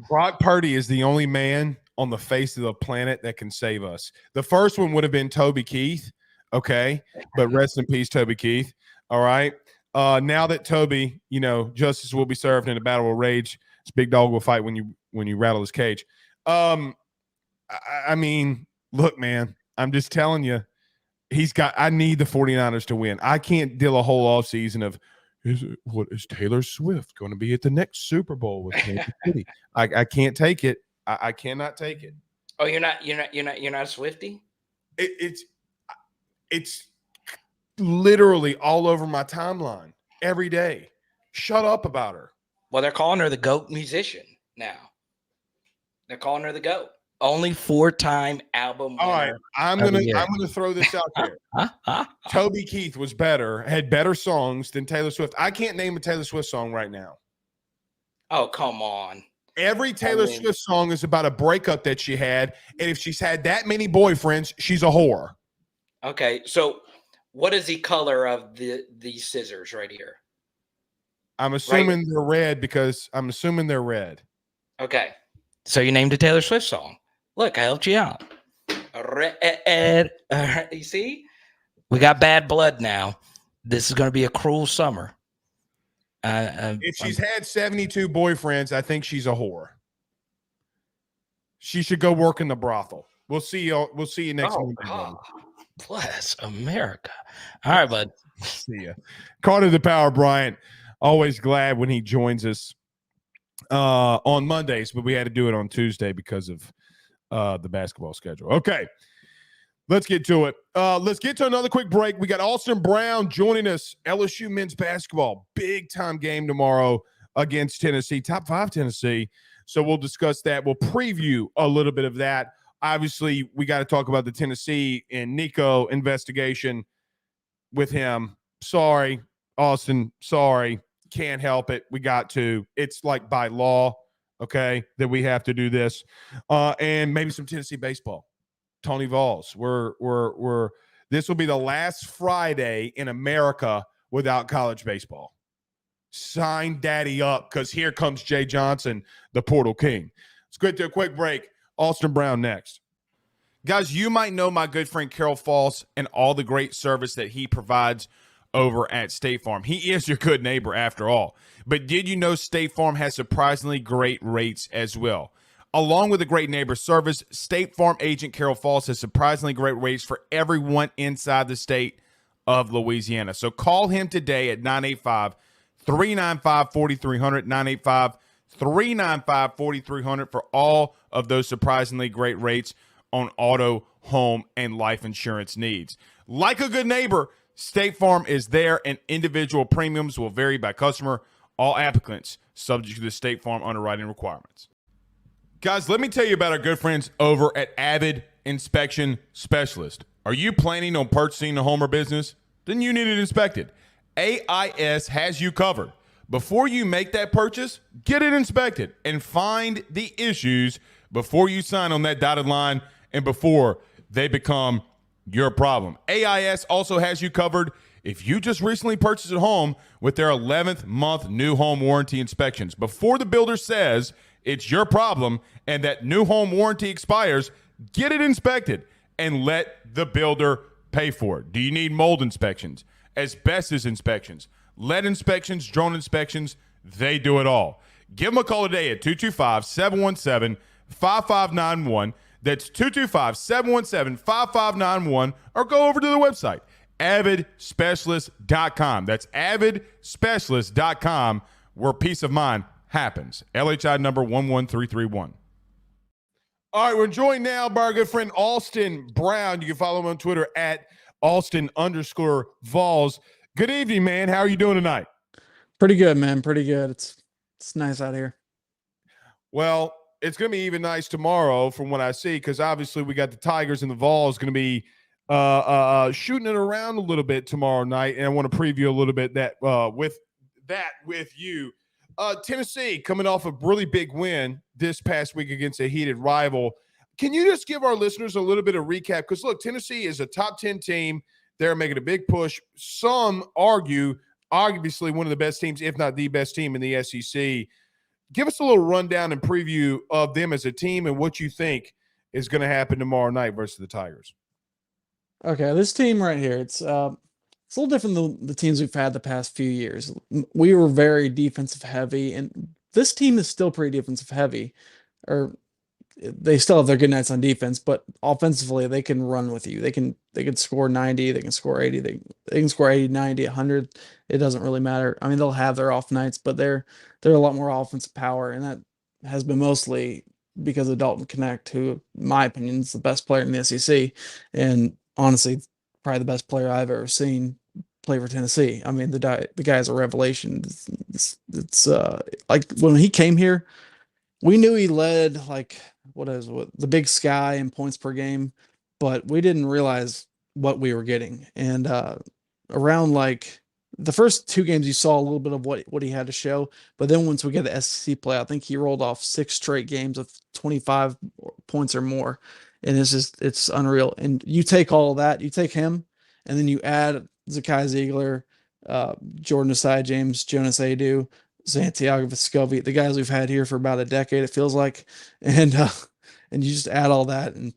Brock Purdy is the only man on the face of the planet that can save us. The first one would have been Toby Keith, okay? But rest in peace, Toby Keith. All right. Now that Toby, justice will be served and a battle will rage. This big dog will fight when you rattle his cage. I mean, look, man, I'm just telling you, I need the 49ers to win. I can't deal a whole offseason of what is Taylor Swift going to be at the next Super Bowl with Kansas City? I can't take it. I cannot take it. Oh, you're not a Swiftie? It's literally all over my timeline every day. shut up about her. Well, they're calling her the GOAT musician now. They're calling her the GOAT. Only 4-time album winner. All right, I'm gonna throw this out there. Toby Keith had better songs than Taylor Swift. I can't name a Taylor Swift song right now. Oh, come on. Every Taylor Swift song is about a breakup that she had, and if she's had that many boyfriends, she's a whore. Okay, so what is the color of these scissors right here? I'm assuming they're red because I'm assuming they're red. Okay, so you named a Taylor Swift song. Look, I helped you out. Red, you see? We got bad blood now. This is going to be a cruel summer. If she's had 72 boyfriends, I think she's a whore. She should go work in the brothel. We'll see you next week. Bless America. All right, bud. See ya. Carter the Power Bryant. Always glad when he joins us on Mondays, but we had to do it on Tuesday because of the basketball schedule. Okay. Let's get to it. Let's get to another quick break. We got Austin Brown joining us. LSU men's basketball. Big time game tomorrow against Tennessee. Top 5 Tennessee. So we'll discuss that. We'll preview a little bit of that. Obviously, we got to talk about the Tennessee and Nico investigation with him. Sorry, Austin. Sorry. Can't help it. We got to. It's like by law, okay, that we have to do this. And maybe some Tennessee baseball. Tony Vols. This will be the last Friday in America without college baseball. Sign daddy up, because here comes Jay Johnson, the Portal King. Let's go to a quick break. Austin Brown next. Guys, you might know my good friend Carol Falls and all the great service that he provides over at State Farm. He is your good neighbor after all. But did you know State Farm has surprisingly great rates as well? Along with a great neighbor service, State Farm agent Carol Falls has surprisingly great rates for everyone inside the state of Louisiana. So call him today at 985-395-4300, 985-395-4300 for all of those surprisingly great rates on auto, home, and life insurance needs. Like a good neighbor, State Farm is there, and individual premiums will vary by customer. All applicants subject to the State Farm underwriting requirements. Guys, let me tell you about our good friends over at Avid Inspection Specialist. Are you planning on purchasing a home or business? Then you need it inspected. AIS has you covered. Before you make that purchase, get it inspected and find the issues before you sign on that dotted line and before they become your problem. AIS also has you covered if you just recently purchased a home with their 11th month new home warranty inspections. Before the builder says it's your problem and that new home warranty expires, get it inspected and let the builder pay for it. Do you need mold inspections, asbestos inspections, lead inspections, drone inspections? They do it all. Give them a call today at 225-717-5591. That's 225-717-5591, or go over to the website, avidspecialist.com. That's avidspecialist.com, where peace of mind happens. LHI number 11331. All right, we're joined now by our good friend Austin Brown. You can follow him on Twitter at Austin_Vols. Good evening, man. How are you doing tonight? Pretty good, man. Pretty good. It's nice out here. Well, it's going to be even nice tomorrow from what I see, because obviously we got the Tigers and the Vols going to be shooting it around a little bit tomorrow night, and I want to preview a little bit with you. Tennessee coming off a really big win this past week against a heated rival. Can you just give our listeners a little bit of recap? Because, look, Tennessee is a top 10 team. They're making a big push. Some argue, obviously, one of the best teams, if not the best team in the SEC. Give us a little rundown and preview of them as a team and what you think is going to happen tomorrow night versus the Tigers. Okay, this team right here, it's a little different than the teams we've had the past few years. We were very defensive heavy, and this team is still pretty defensive heavy. Or they still have their good nights on defense, but offensively they can run with you. They can score 90, they can score 80, they can score 80, 90, 100. It doesn't really matter. I mean, they'll have their off nights, but they're a lot more offensive power, and that has been mostly because of Dalton Knecht, who, in my opinion, is the best player in the SEC, and honestly, probably the best player I've ever seen play for Tennessee. I mean, the guy's a revelation. It's like when he came here, we knew he led like what the big sky in points per game, but we didn't realize what we were getting. And around like the first two games, you saw a little bit of what he had to show, but then once we get the SEC play, I think he rolled off 6 straight games of 25 points or more, and it's unreal. And you take all of that, you take him, and then you add Zakai Ziegler, Jordan Asai James, Jonas Adu, Santiago Vescovi, the guys we've had here for about a decade, it feels like, and you just add all that, and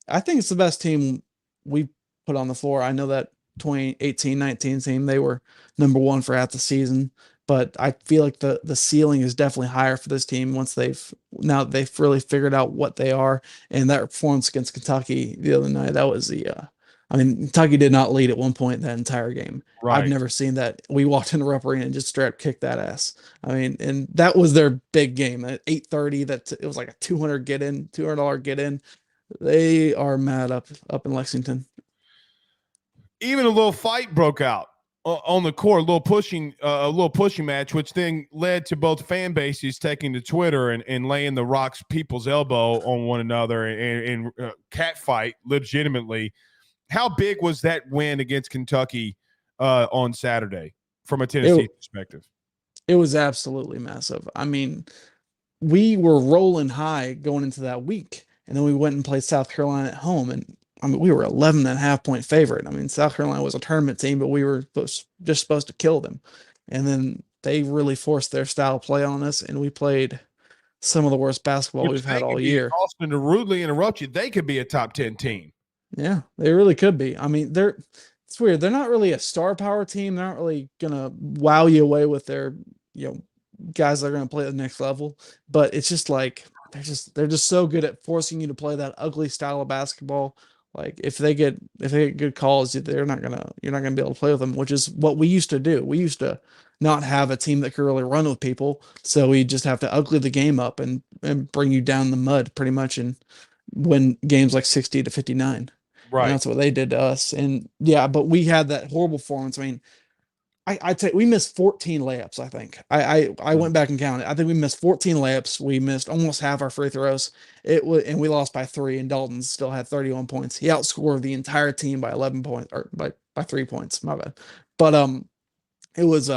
I think it's the best team we put on the floor. I know that 2018-19 team, they were number 1 for half the season, but I feel like the ceiling is definitely higher for this team now that they've really figured out what they are. And that performance against Kentucky the other night, that was I mean, Kentucky did not lead at one point that entire game. Right. I've never seen that. We walked in the Rupp Arena and just straight up kicked that ass. I mean, and that was their big game at 8:30. It was like a $200 get in. They are mad up in Lexington. Even a little fight broke out on the court, a little pushing match, which then led to both fan bases taking to Twitter and laying the rocks people's elbow on one another and cat fight legitimately. How big was that win against Kentucky on Saturday from a Tennessee perspective? It was absolutely massive. I mean, we were rolling high going into that week, and then we went and played South Carolina at home, and I mean, we were 11.5-point favorite. I mean, South Carolina was a tournament team, but we were just supposed to kill them. And then they really forced their style of play on us, and we played some of the worst basketball we've had all year. Austin, to rudely interrupt you, they could be a top 10 team. Yeah, they really could be. I mean, it's weird. They're not really a star power team. They're not really gonna wow you away with their, guys that are gonna play at the next level. But it's just like they're just so good at forcing you to play that ugly style of basketball. Like if they get good calls, you're not gonna be able to play with them, which is what we used to do. We used to not have a team that could really run with people, so we just have to ugly the game up and bring you down the mud pretty much and win games like 60-59. Right. And that's what they did to us. And yeah, but we had that horrible performance. I mean, we missed 14 layups, I think. I went back and counted. I think we missed 14 layups. We missed almost half our free throws. And we lost by 3, and Dalton still had 31 points. He outscored the entire team by 11 points, or by 3 points. My bad. But it was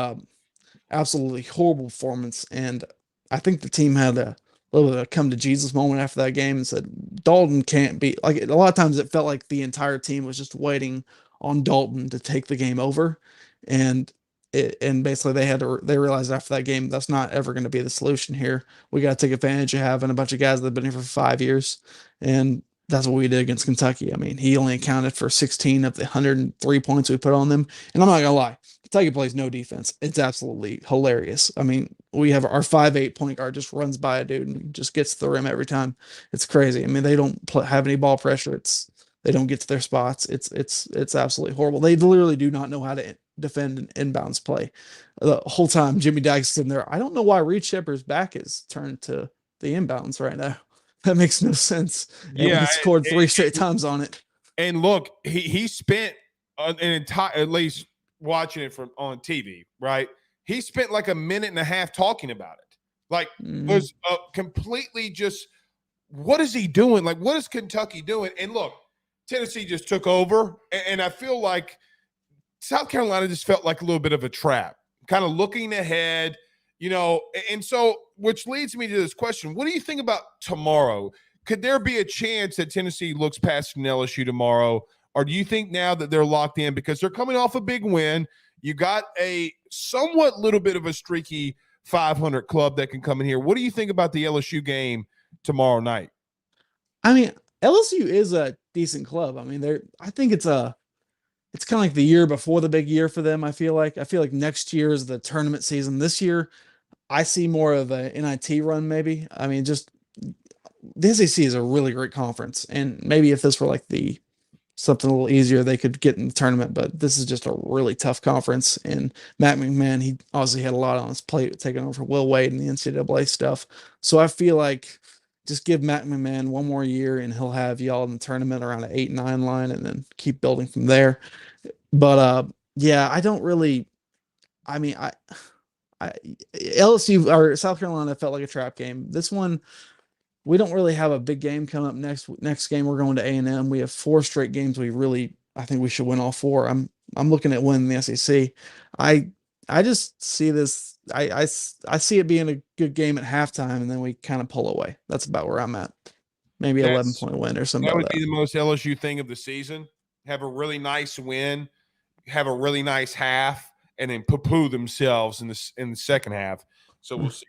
absolutely horrible performance, and I think the team had a little bit of a come to Jesus moment after that game and said Dalton can't be, like, a lot of times it felt like the entire team was just waiting on Dalton to take the game over, and basically they realized after that game that's not ever going to be the solution here. We got to take advantage of having a bunch of guys that have been here for 5 years, and that's what we did against Kentucky. I mean, he only accounted for 16 of the 103 points we put on them, and I'm not gonna lie, Kentucky plays no defense. It's absolutely hilarious. I mean, we have our 5'8" point guard just runs by a dude and just gets to the rim every time. It's crazy. I mean, they don't have any ball pressure. They don't get to their spots. It's absolutely horrible. They literally do not know how to defend an inbounds play. The whole time Jimmy Dykes is in there. I don't know why Reed Shepherd's back is turned to the inbounds right now. That makes no sense. And he scored 3 straight times on it. And look, he spent an entire, at least watching it on TV, right? He spent like a minute and a half talking about it. Like, was completely just, what is he doing? Like, what is Kentucky doing? And look, Tennessee just took over, and I feel like South Carolina just felt like a little bit of a trap, kind of looking ahead, and so, which leads me to this question. What do you think about tomorrow? Could there be a chance that Tennessee looks past an LSU tomorrow, or do you think now that they're locked in because they're coming off a big win? You got a somewhat little bit of a streaky 500 club that can come in here. What do you think about the LSU game tomorrow night? I mean, LSU is a decent club. I mean, I think it's kind of like the year before the big year for them. I feel like next year is the tournament season. This year, I see more of a NIT run, maybe. I mean, just the SEC is a really great conference, and maybe if this were like something a little easier, they could get in the tournament. But this is just a really tough conference. And Matt McMahon, he obviously had a lot on his plate, taking over for Will Wade and the NCAA stuff. So I feel like just give Matt McMahon one more year, and he'll have y'all in the tournament around an 8-9 line, and then keep building from there. But Yeah, I don't really. I mean, I LSU or South Carolina felt like a trap game. This one, we don't really have a big game coming up next game. We're going to A&M. We have 4 straight games. I think we should win all 4. I'm looking at winning the SEC. I just see this. I see it being a good game at halftime, and then we kind of pull away. That's about where I'm at. Maybe 11-point win or something. That like would be the most LSU thing of the season. Have a really nice win, have a really nice half, and then poo-poo themselves in the second half. So we'll see.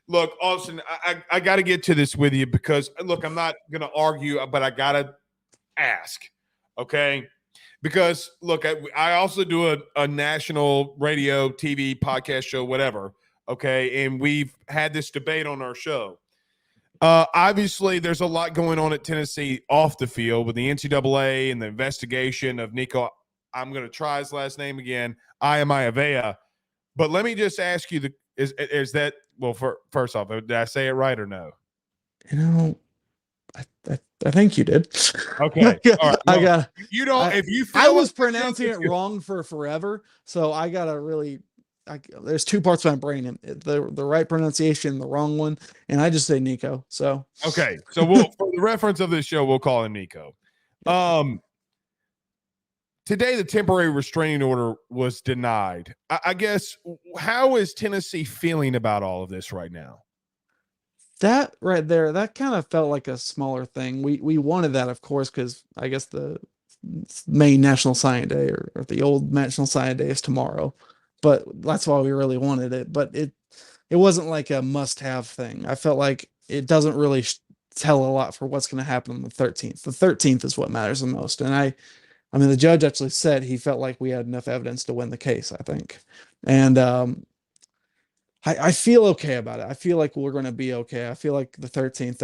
Look, Austin, I got to get to this with you because, look, I'm not going to argue, but I got to ask, okay? Because, look, I also do a national radio, TV, podcast show, whatever, okay? And we've had this debate on our show. Obviously, there's a lot going on at Tennessee off the field with the NCAA and the investigation of Nico. I'm going to try his last name again, Iamaleava. But let me just ask you, is that – well, first off, did I say it right or no? You know, I think you did. Okay. All right. I Well, got. you don't. If you feel I was like pronouncing it wrong for forever, so I gotta really. There's 2 parts of my brain: the right pronunciation, the wrong one, and I just say Nico. So okay. So we'll, for the reference of this show, we'll call him Nico. Today, the temporary restraining order was denied. I guess, how is Tennessee feeling about all of this right now? that right there, that kind of felt like a smaller thing. We wanted that, of course, because I guess the main National Signing Day or the old National Signing Day is tomorrow, but that's why we really wanted it. But it wasn't like a must-have thing. I felt like it doesn't really tell a lot for what's going to happen on the 13th. The 13th is what matters the most, and I mean, the judge actually said he felt like we had enough evidence to win the case, I think. And I feel okay about it. I feel like we're going to be okay. I feel like the 13th,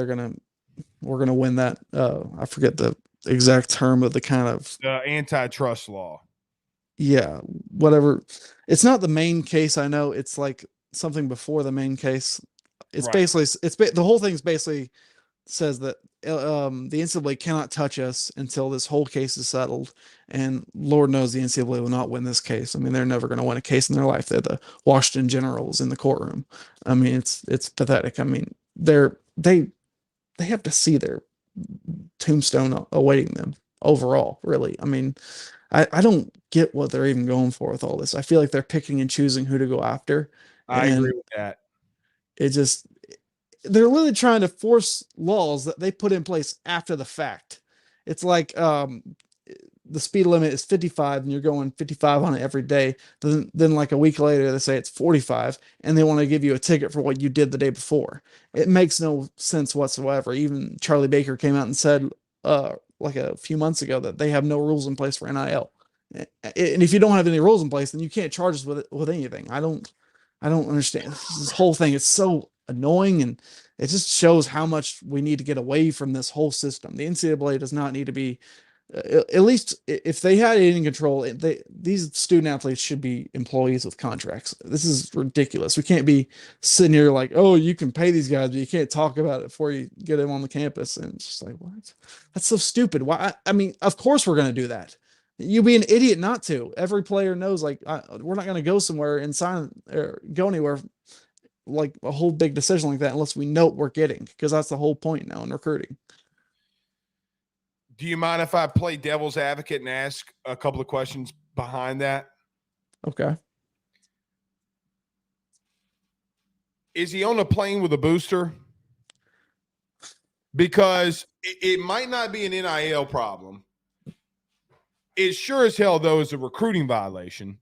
we're going to win that. I forget the exact term of the kind of antitrust law. Yeah, whatever. It's not the main case. I know it's like something before the main case. It's Right. basically, the whole thing's basically says that the NCAA cannot touch us until this whole case is settled, and Lord knows the NCAA will not win this case. I mean, they're never going to win a case in their life. They're the Washington Generals in the courtroom. I mean, it's pathetic. I mean, they have to see their tombstone awaiting them overall. Really, I mean, I don't get what they're even going for with all this. I feel like they're picking and choosing who to go after. I agree with that. They're literally trying to force laws that they put in place after the fact. It's like the speed limit is 55 and you're going 55 on it every day. Then like a week later, they say it's 45 and they want to give you a ticket for what you did the day before. It makes no sense whatsoever. Even Charlie Baker came out and said like a few months ago that they have no rules in place for NIL. And if you don't have any rules in place, then you can't charge us with anything. I don't understand this whole thing. It's so annoying, and it just shows how much we need to get away from this whole system. The NCAA does not need to be, at least if they had it in control, these student athletes should be employees with contracts. This is ridiculous. We can't be sitting here like, oh, you can pay these guys, but you can't talk about it before you get them on the campus. And it's just like, what? That's so stupid. Why? I mean, of course we're going to do that. You'd be an idiot not to. Every player knows, like, we're not going to go somewhere and sign or go anywhere like a whole big decision like that unless we know what we're getting, because that's the whole point now in recruiting. Do you mind if I play devil's advocate and ask a couple of questions behind that? Okay. Is he on a plane with a booster? Because it might not be an NIL problem. It sure as hell, though, is a recruiting violation.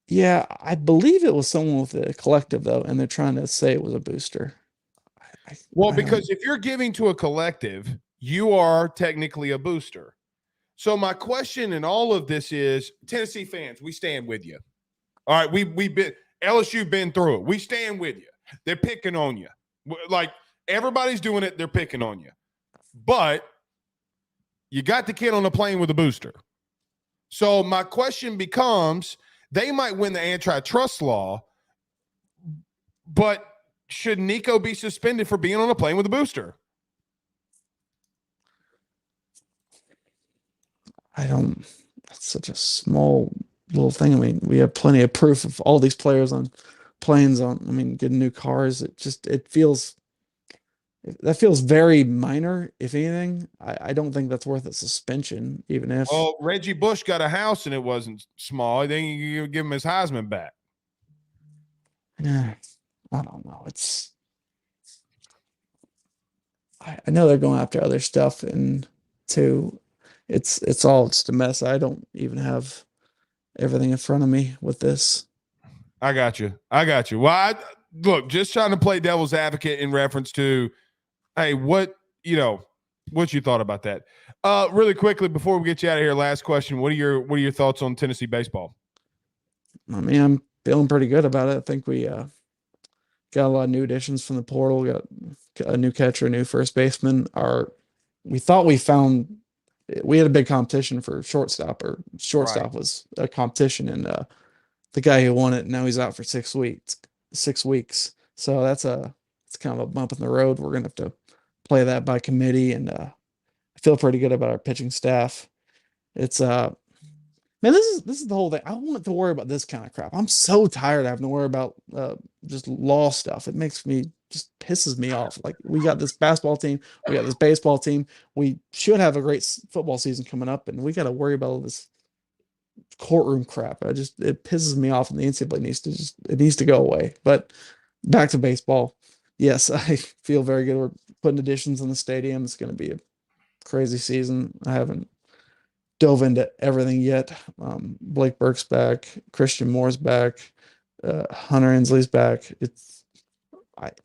Yeah, I believe it was someone with a collective, though, and they're trying to say it was a booster. Because if you're giving to a collective, you are technically a booster. So my question in all of this is, Tennessee fans, we stand with you. All right, we've been LSU been through it. We stand with you. They're picking on you. Like, everybody's doing it. They're picking on you. But you got the kid on the plane with a booster. So my question becomes, they might win the antitrust law, but should Nico be suspended for being on a plane with a booster? I don't That's such a small little thing. I mean, we have plenty of proof of all these players on planes on. I mean, getting new cars. It feels that feels very minor. If anything, I don't think that's worth a suspension, even if. Well, Reggie Bush got a house and it wasn't small. I think you give him his Heisman back. Yeah, I don't know. I know they're going after other stuff, and too, it's all just a mess. I don't even have everything in front of me with this. I got you. Well, look, just trying to play devil's advocate in reference to, hey, what you thought about that? Really quickly before we get you out of here, last question: What are your thoughts on Tennessee baseball? I mean, I'm feeling pretty good about it. I think we got a lot of new additions from the portal. We got a new catcher, a new first baseman. We thought we had a big competition for shortstop, or shortstop Right. was a competition, and the guy who won it, now he's out for 6 weeks. 6 weeks. So it's kind of a bump in the road. We're gonna have to play that by committee, and I feel pretty good about our pitching staff. It's man, this is the whole thing. I don't want to worry about this kind of crap. I'm so tired of having to worry about just law stuff. It makes me just pisses me off. Like, we got this basketball team, we got this baseball team. We should have a great football season coming up, and we got to worry about all this courtroom crap. It pisses me off, and the NCAA needs to go away. But back to baseball. Yes, I feel very good. We're putting additions in the stadium. It's going to be a crazy season. I haven't dove into everything yet. Blake Burke's back, Christian Moore's back, Hunter Ensley's back.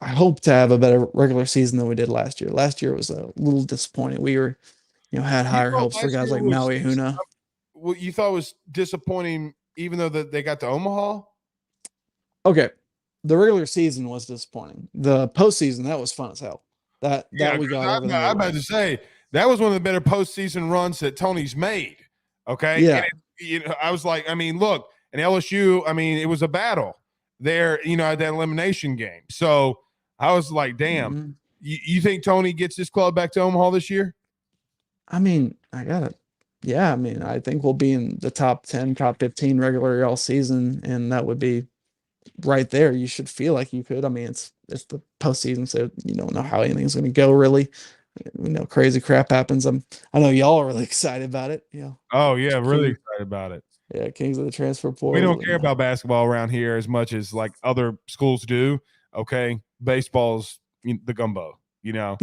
I hope to have a better regular season than we did last year. Last year was a little disappointing. We were, had higher thought hopes for last guys year like was- Maui Huna. What you thought was disappointing, even though they got to Omaha? Okay, the regular season was disappointing. The postseason, that was fun as hell. That we got everything. I'm about to say that was one of the better postseason runs that Tony's made. Okay, Yeah. And I was like, I mean, look, and LSU, I mean, it was a battle there, at that elimination game. So I was like, damn, Mhm. you think Tony gets this club back to Omaha this year? I mean, yeah, I mean, I think we'll be in the top 10, top 15 regular all season, and that would be right there. You should feel like you could. I mean, it's the postseason, so you don't know how anything's going to go, really. Crazy crap happens. I know y'all are really excited about it. Oh yeah, really excited about it. Yeah, Kings of the transfer portal. We don't care about basketball around here as much as like other schools do. Okay, baseball's the gumbo. You know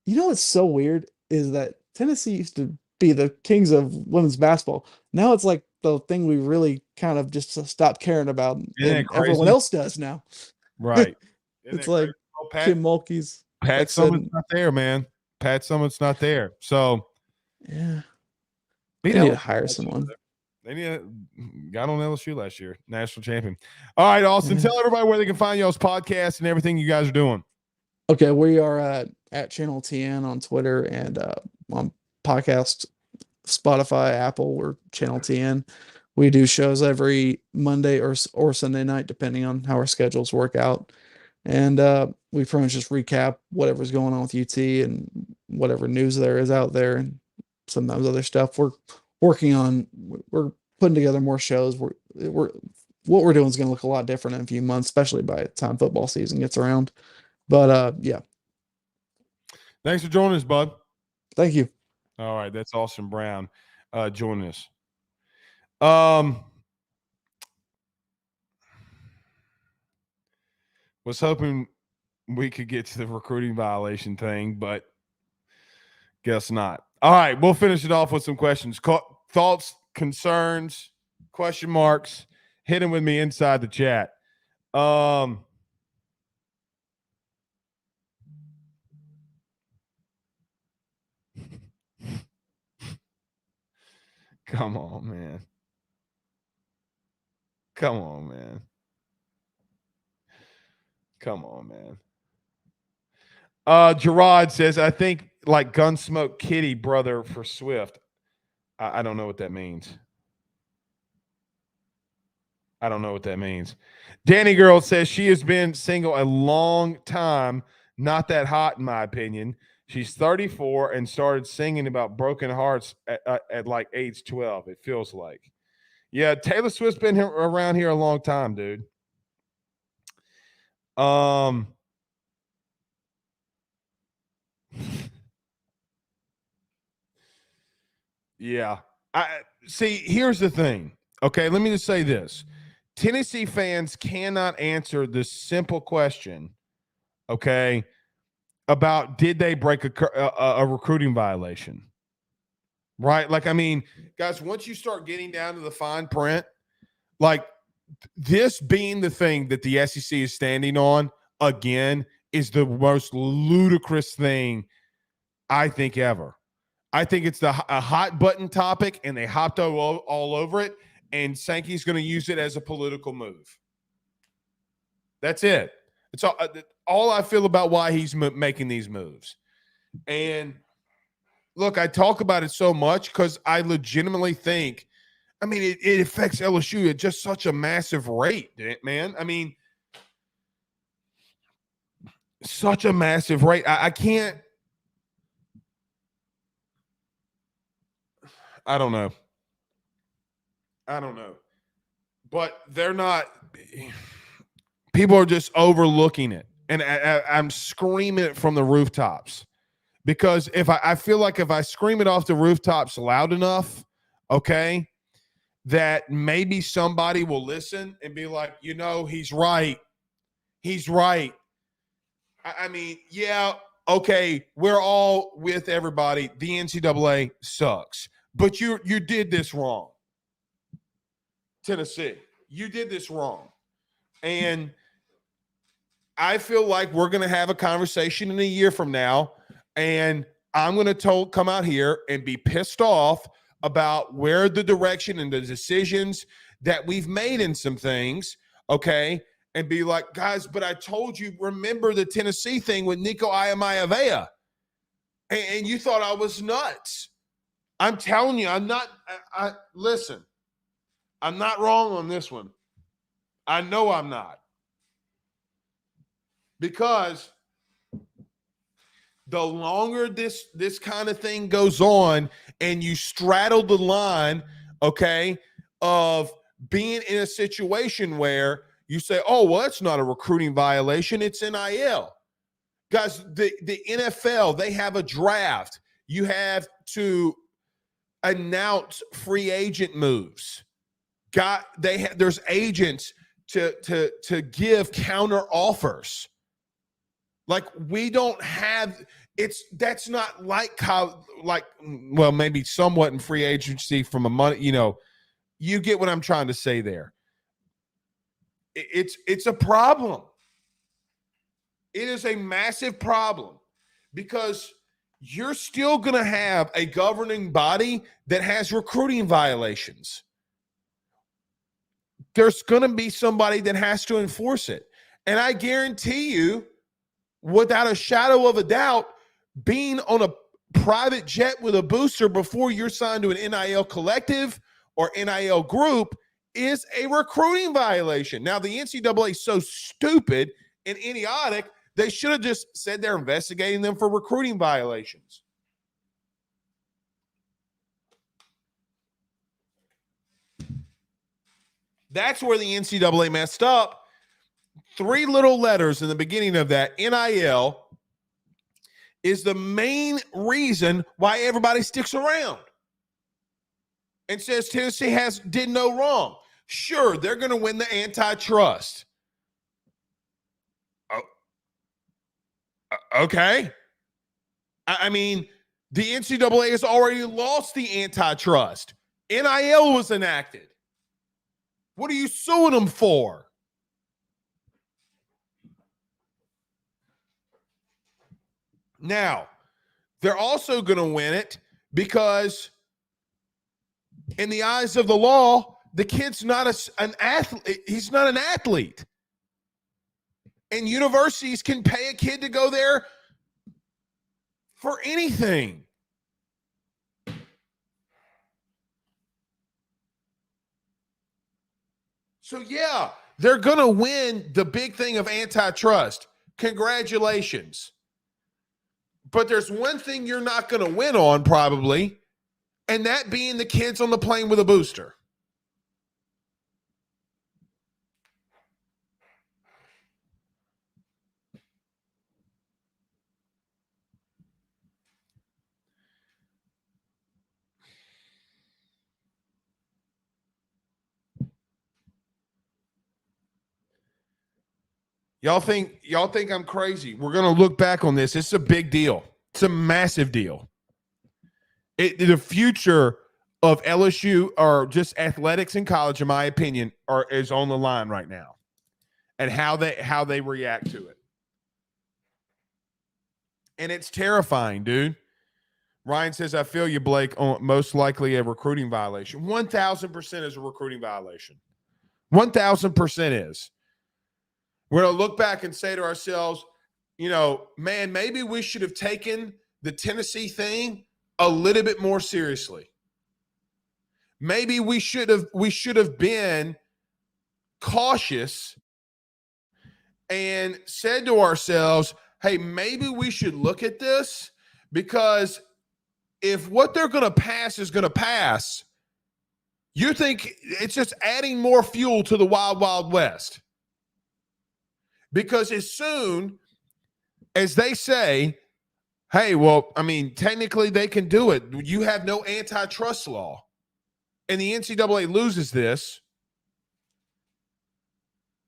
what's so weird is that Tennessee used to be the kings of women's basketball. Now it's like the thing we really kind of just stopped caring about, and everyone else does now. Right. It's like Pat, Kim Mulkey's. Pat Summitt's not there, man. Pat Summitt's not there. So Yeah, they they need to hire someone. They got on LSU last year, national champion. All right, Austin, tell everybody where they can find y'all's podcast and everything you guys are doing. Okay, we are at Channel TN on Twitter, and on podcast, Spotify, Apple. We're Channel TN. We do shows every Monday or Sunday night, depending on how our schedules work out. And we pretty much just recap whatever's going on with UT and whatever news there is out there, and sometimes other stuff. We're putting together more shows. What we're doing is going to look a lot different in a few months, especially by the time football season gets around. But yeah. Thanks for joining us, bud. Thank you. All right, that's Austin Brown joining us. Was hoping we could get to the recruiting violation thing, but guess not. All right, we'll finish it off with some questions. Thoughts, concerns, question marks. Hit them with me inside the chat. Come on, man. Come on, man. Come on, man. Gerard says, I think like Gunsmoke Kitty brother for Swift. I don't know what that means. I don't know what that means. Danny Girl says she has been single a long time. Not that hot, in my opinion. She's 34 and started singing about broken hearts at like age 12, it feels like. Yeah, Taylor Swift's been around here a long time, dude. Yeah. I see, here's the thing. Okay, let me just say this. Tennessee fans cannot answer this simple question, okay, about did they break a recruiting violation? Right? Like, I mean, guys, once you start getting down to the fine print, like this being the thing that the SEC is standing on again is the most ludicrous thing I think ever. I think it's a hot button topic, and they hopped all over it, and Sankey's going to use it as a political move. That's it. It's all I feel about why he's making these moves. And look, I talk about it so much because I legitimately think, I mean, it affects LSU at just such a massive rate, man. I mean, such a massive rate. I can't. I don't know. But they're not. People are just overlooking it. And I'm screaming it from the rooftops. Because if I feel like if I scream it off the rooftops loud enough, okay, that maybe somebody will listen and be like, you know, he's right. He's right. I mean, yeah, okay, we're all with everybody. The NCAA sucks. But you did this wrong. Tennessee, you did this wrong. And I feel like we're going to have a conversation in a year from now, and I'm going to come out here and be pissed off about where the direction and the decisions that we've made in some things, okay, and be like, guys, but I told you, remember the Tennessee thing with Nico Iamaleava, and you thought I was nuts. I'm telling you, I'm not – listen, I'm not wrong on this one. I know I'm not. Because the longer this kind of thing goes on and you straddle the line, okay, of being in a situation where you say, oh, well, it's not a recruiting violation, it's NIL. Guys, the NFL, they have a draft. You have to announce free agent moves. There's agents to give counter offers. Like we don't have that's not like how well maybe somewhat in free agency from a money, you know, you get what I'm trying to say there. It's a problem. It is a massive problem because you're still going to have a governing body that has recruiting violations. There's going to be somebody that has to enforce it. And I guarantee you, without a shadow of a doubt, being on a private jet with a booster before you're signed to an NIL collective or NIL group is a recruiting violation. Now, the NCAA is so stupid and idiotic, they should have just said they're investigating them for recruiting violations. That's where the NCAA messed up. 3 little letters in the beginning of that, NIL, is the main reason why everybody sticks around and says Tennessee did no wrong. Sure, they're going to win the antitrust. Okay. I mean, the NCAA has already lost the antitrust. NIL was enacted. What are you suing them for? Now, they're also going to win it because in the eyes of the law, the kid's not an athlete. He's not an athlete. And universities can pay a kid to go there for anything. So, yeah, they're going to win the big thing of antitrust. Congratulations. But there's one thing you're not going to win on probably, and that being the kids on the plane with a booster. Y'all think I'm crazy. We're going to look back on this. It's a big deal. It's a massive deal. The future of LSU or just athletics in college, in my opinion, is on the line right now. And how they react to it. And it's terrifying, dude. Ryan says, I feel you, Blake, on most likely a recruiting violation. 1,000% is a recruiting violation. 1,000% is. We're going to look back and say to ourselves, man, maybe we should have taken the Tennessee thing a little bit more seriously. Maybe we should have been cautious and said to ourselves, hey, maybe we should look at this, because if what they're going to pass is going to pass, you think it's just adding more fuel to the wild, wild west. Because as soon as they say, hey, well, I mean, technically they can do it. You have no antitrust law. And the NCAA loses this.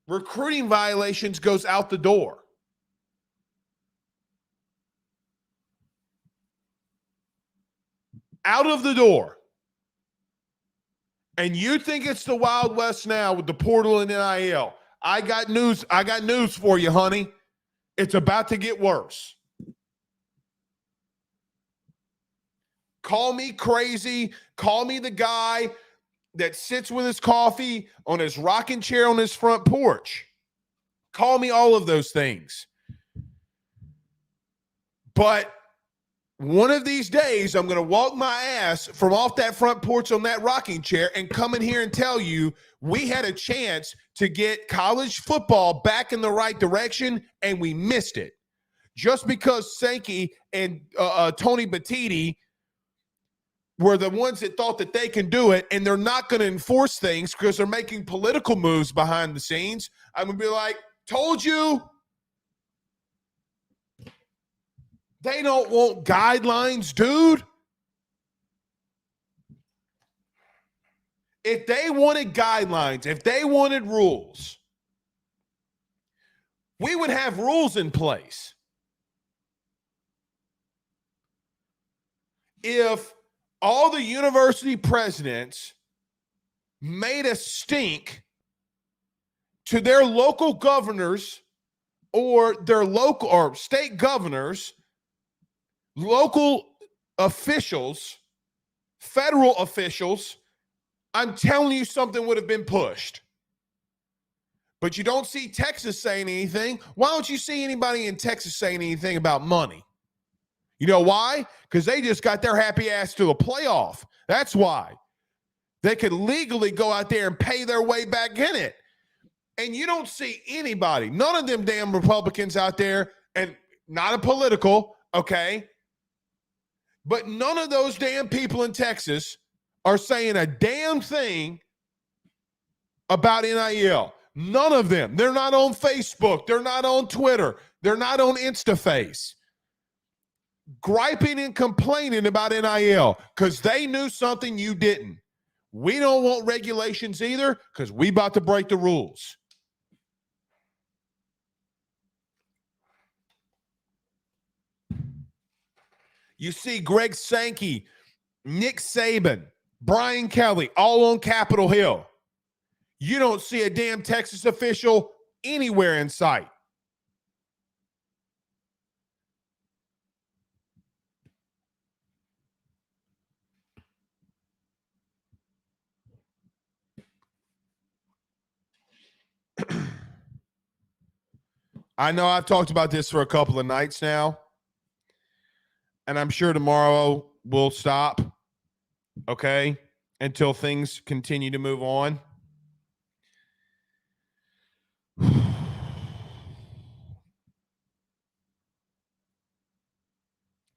Recruiting violations goes out the door. Out of the door. And you think it's the Wild West now with the portal and NIL. I got news for you, honey. It's about to get worse. Call me crazy. Call me the guy that sits with his coffee on his rocking chair on his front porch. Call me all of those things. But one of these days, I'm going to walk my ass from off that front porch on that rocking chair and come in here and tell you we had a chance to get college football back in the right direction, and we missed it. Just because Sankey and Tony Batiti were the ones that thought that they can do it, and they're not going to enforce things because they're making political moves behind the scenes, I'm going to be like, told you. They don't want guidelines, dude. If they wanted guidelines, if they wanted rules, we would have rules in place. If all the university presidents made a stink to their local governors or their local or state governors, local officials, federal officials, I'm telling you something would have been pushed. But you don't see Texas saying anything. Why don't you see anybody in Texas saying anything about money? You know why? Because they just got their happy ass to a playoff. That's why. They could legally go out there and pay their way back in it. And you don't see anybody, none of them damn Republicans out there, and not a political, okay? But none of those damn people in Texas are saying a damn thing about NIL. None of them. They're not on Facebook. They're not on Twitter. They're not on InstaFace. Griping and complaining about NIL because they knew something you didn't. We don't want regulations either because we about to break the rules. You see Greg Sankey, Nick Saban, Brian Kelly, all on Capitol Hill. You don't see a damn Texas official anywhere in sight. I know I've talked about this for a couple of nights now, and I'm sure tomorrow we'll stop, okay, until things continue to move on.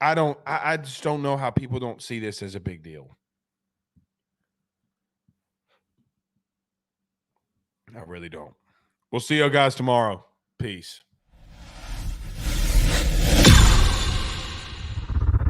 I just don't know how people don't see this as a big deal. I really don't. We'll see you guys tomorrow. Peace.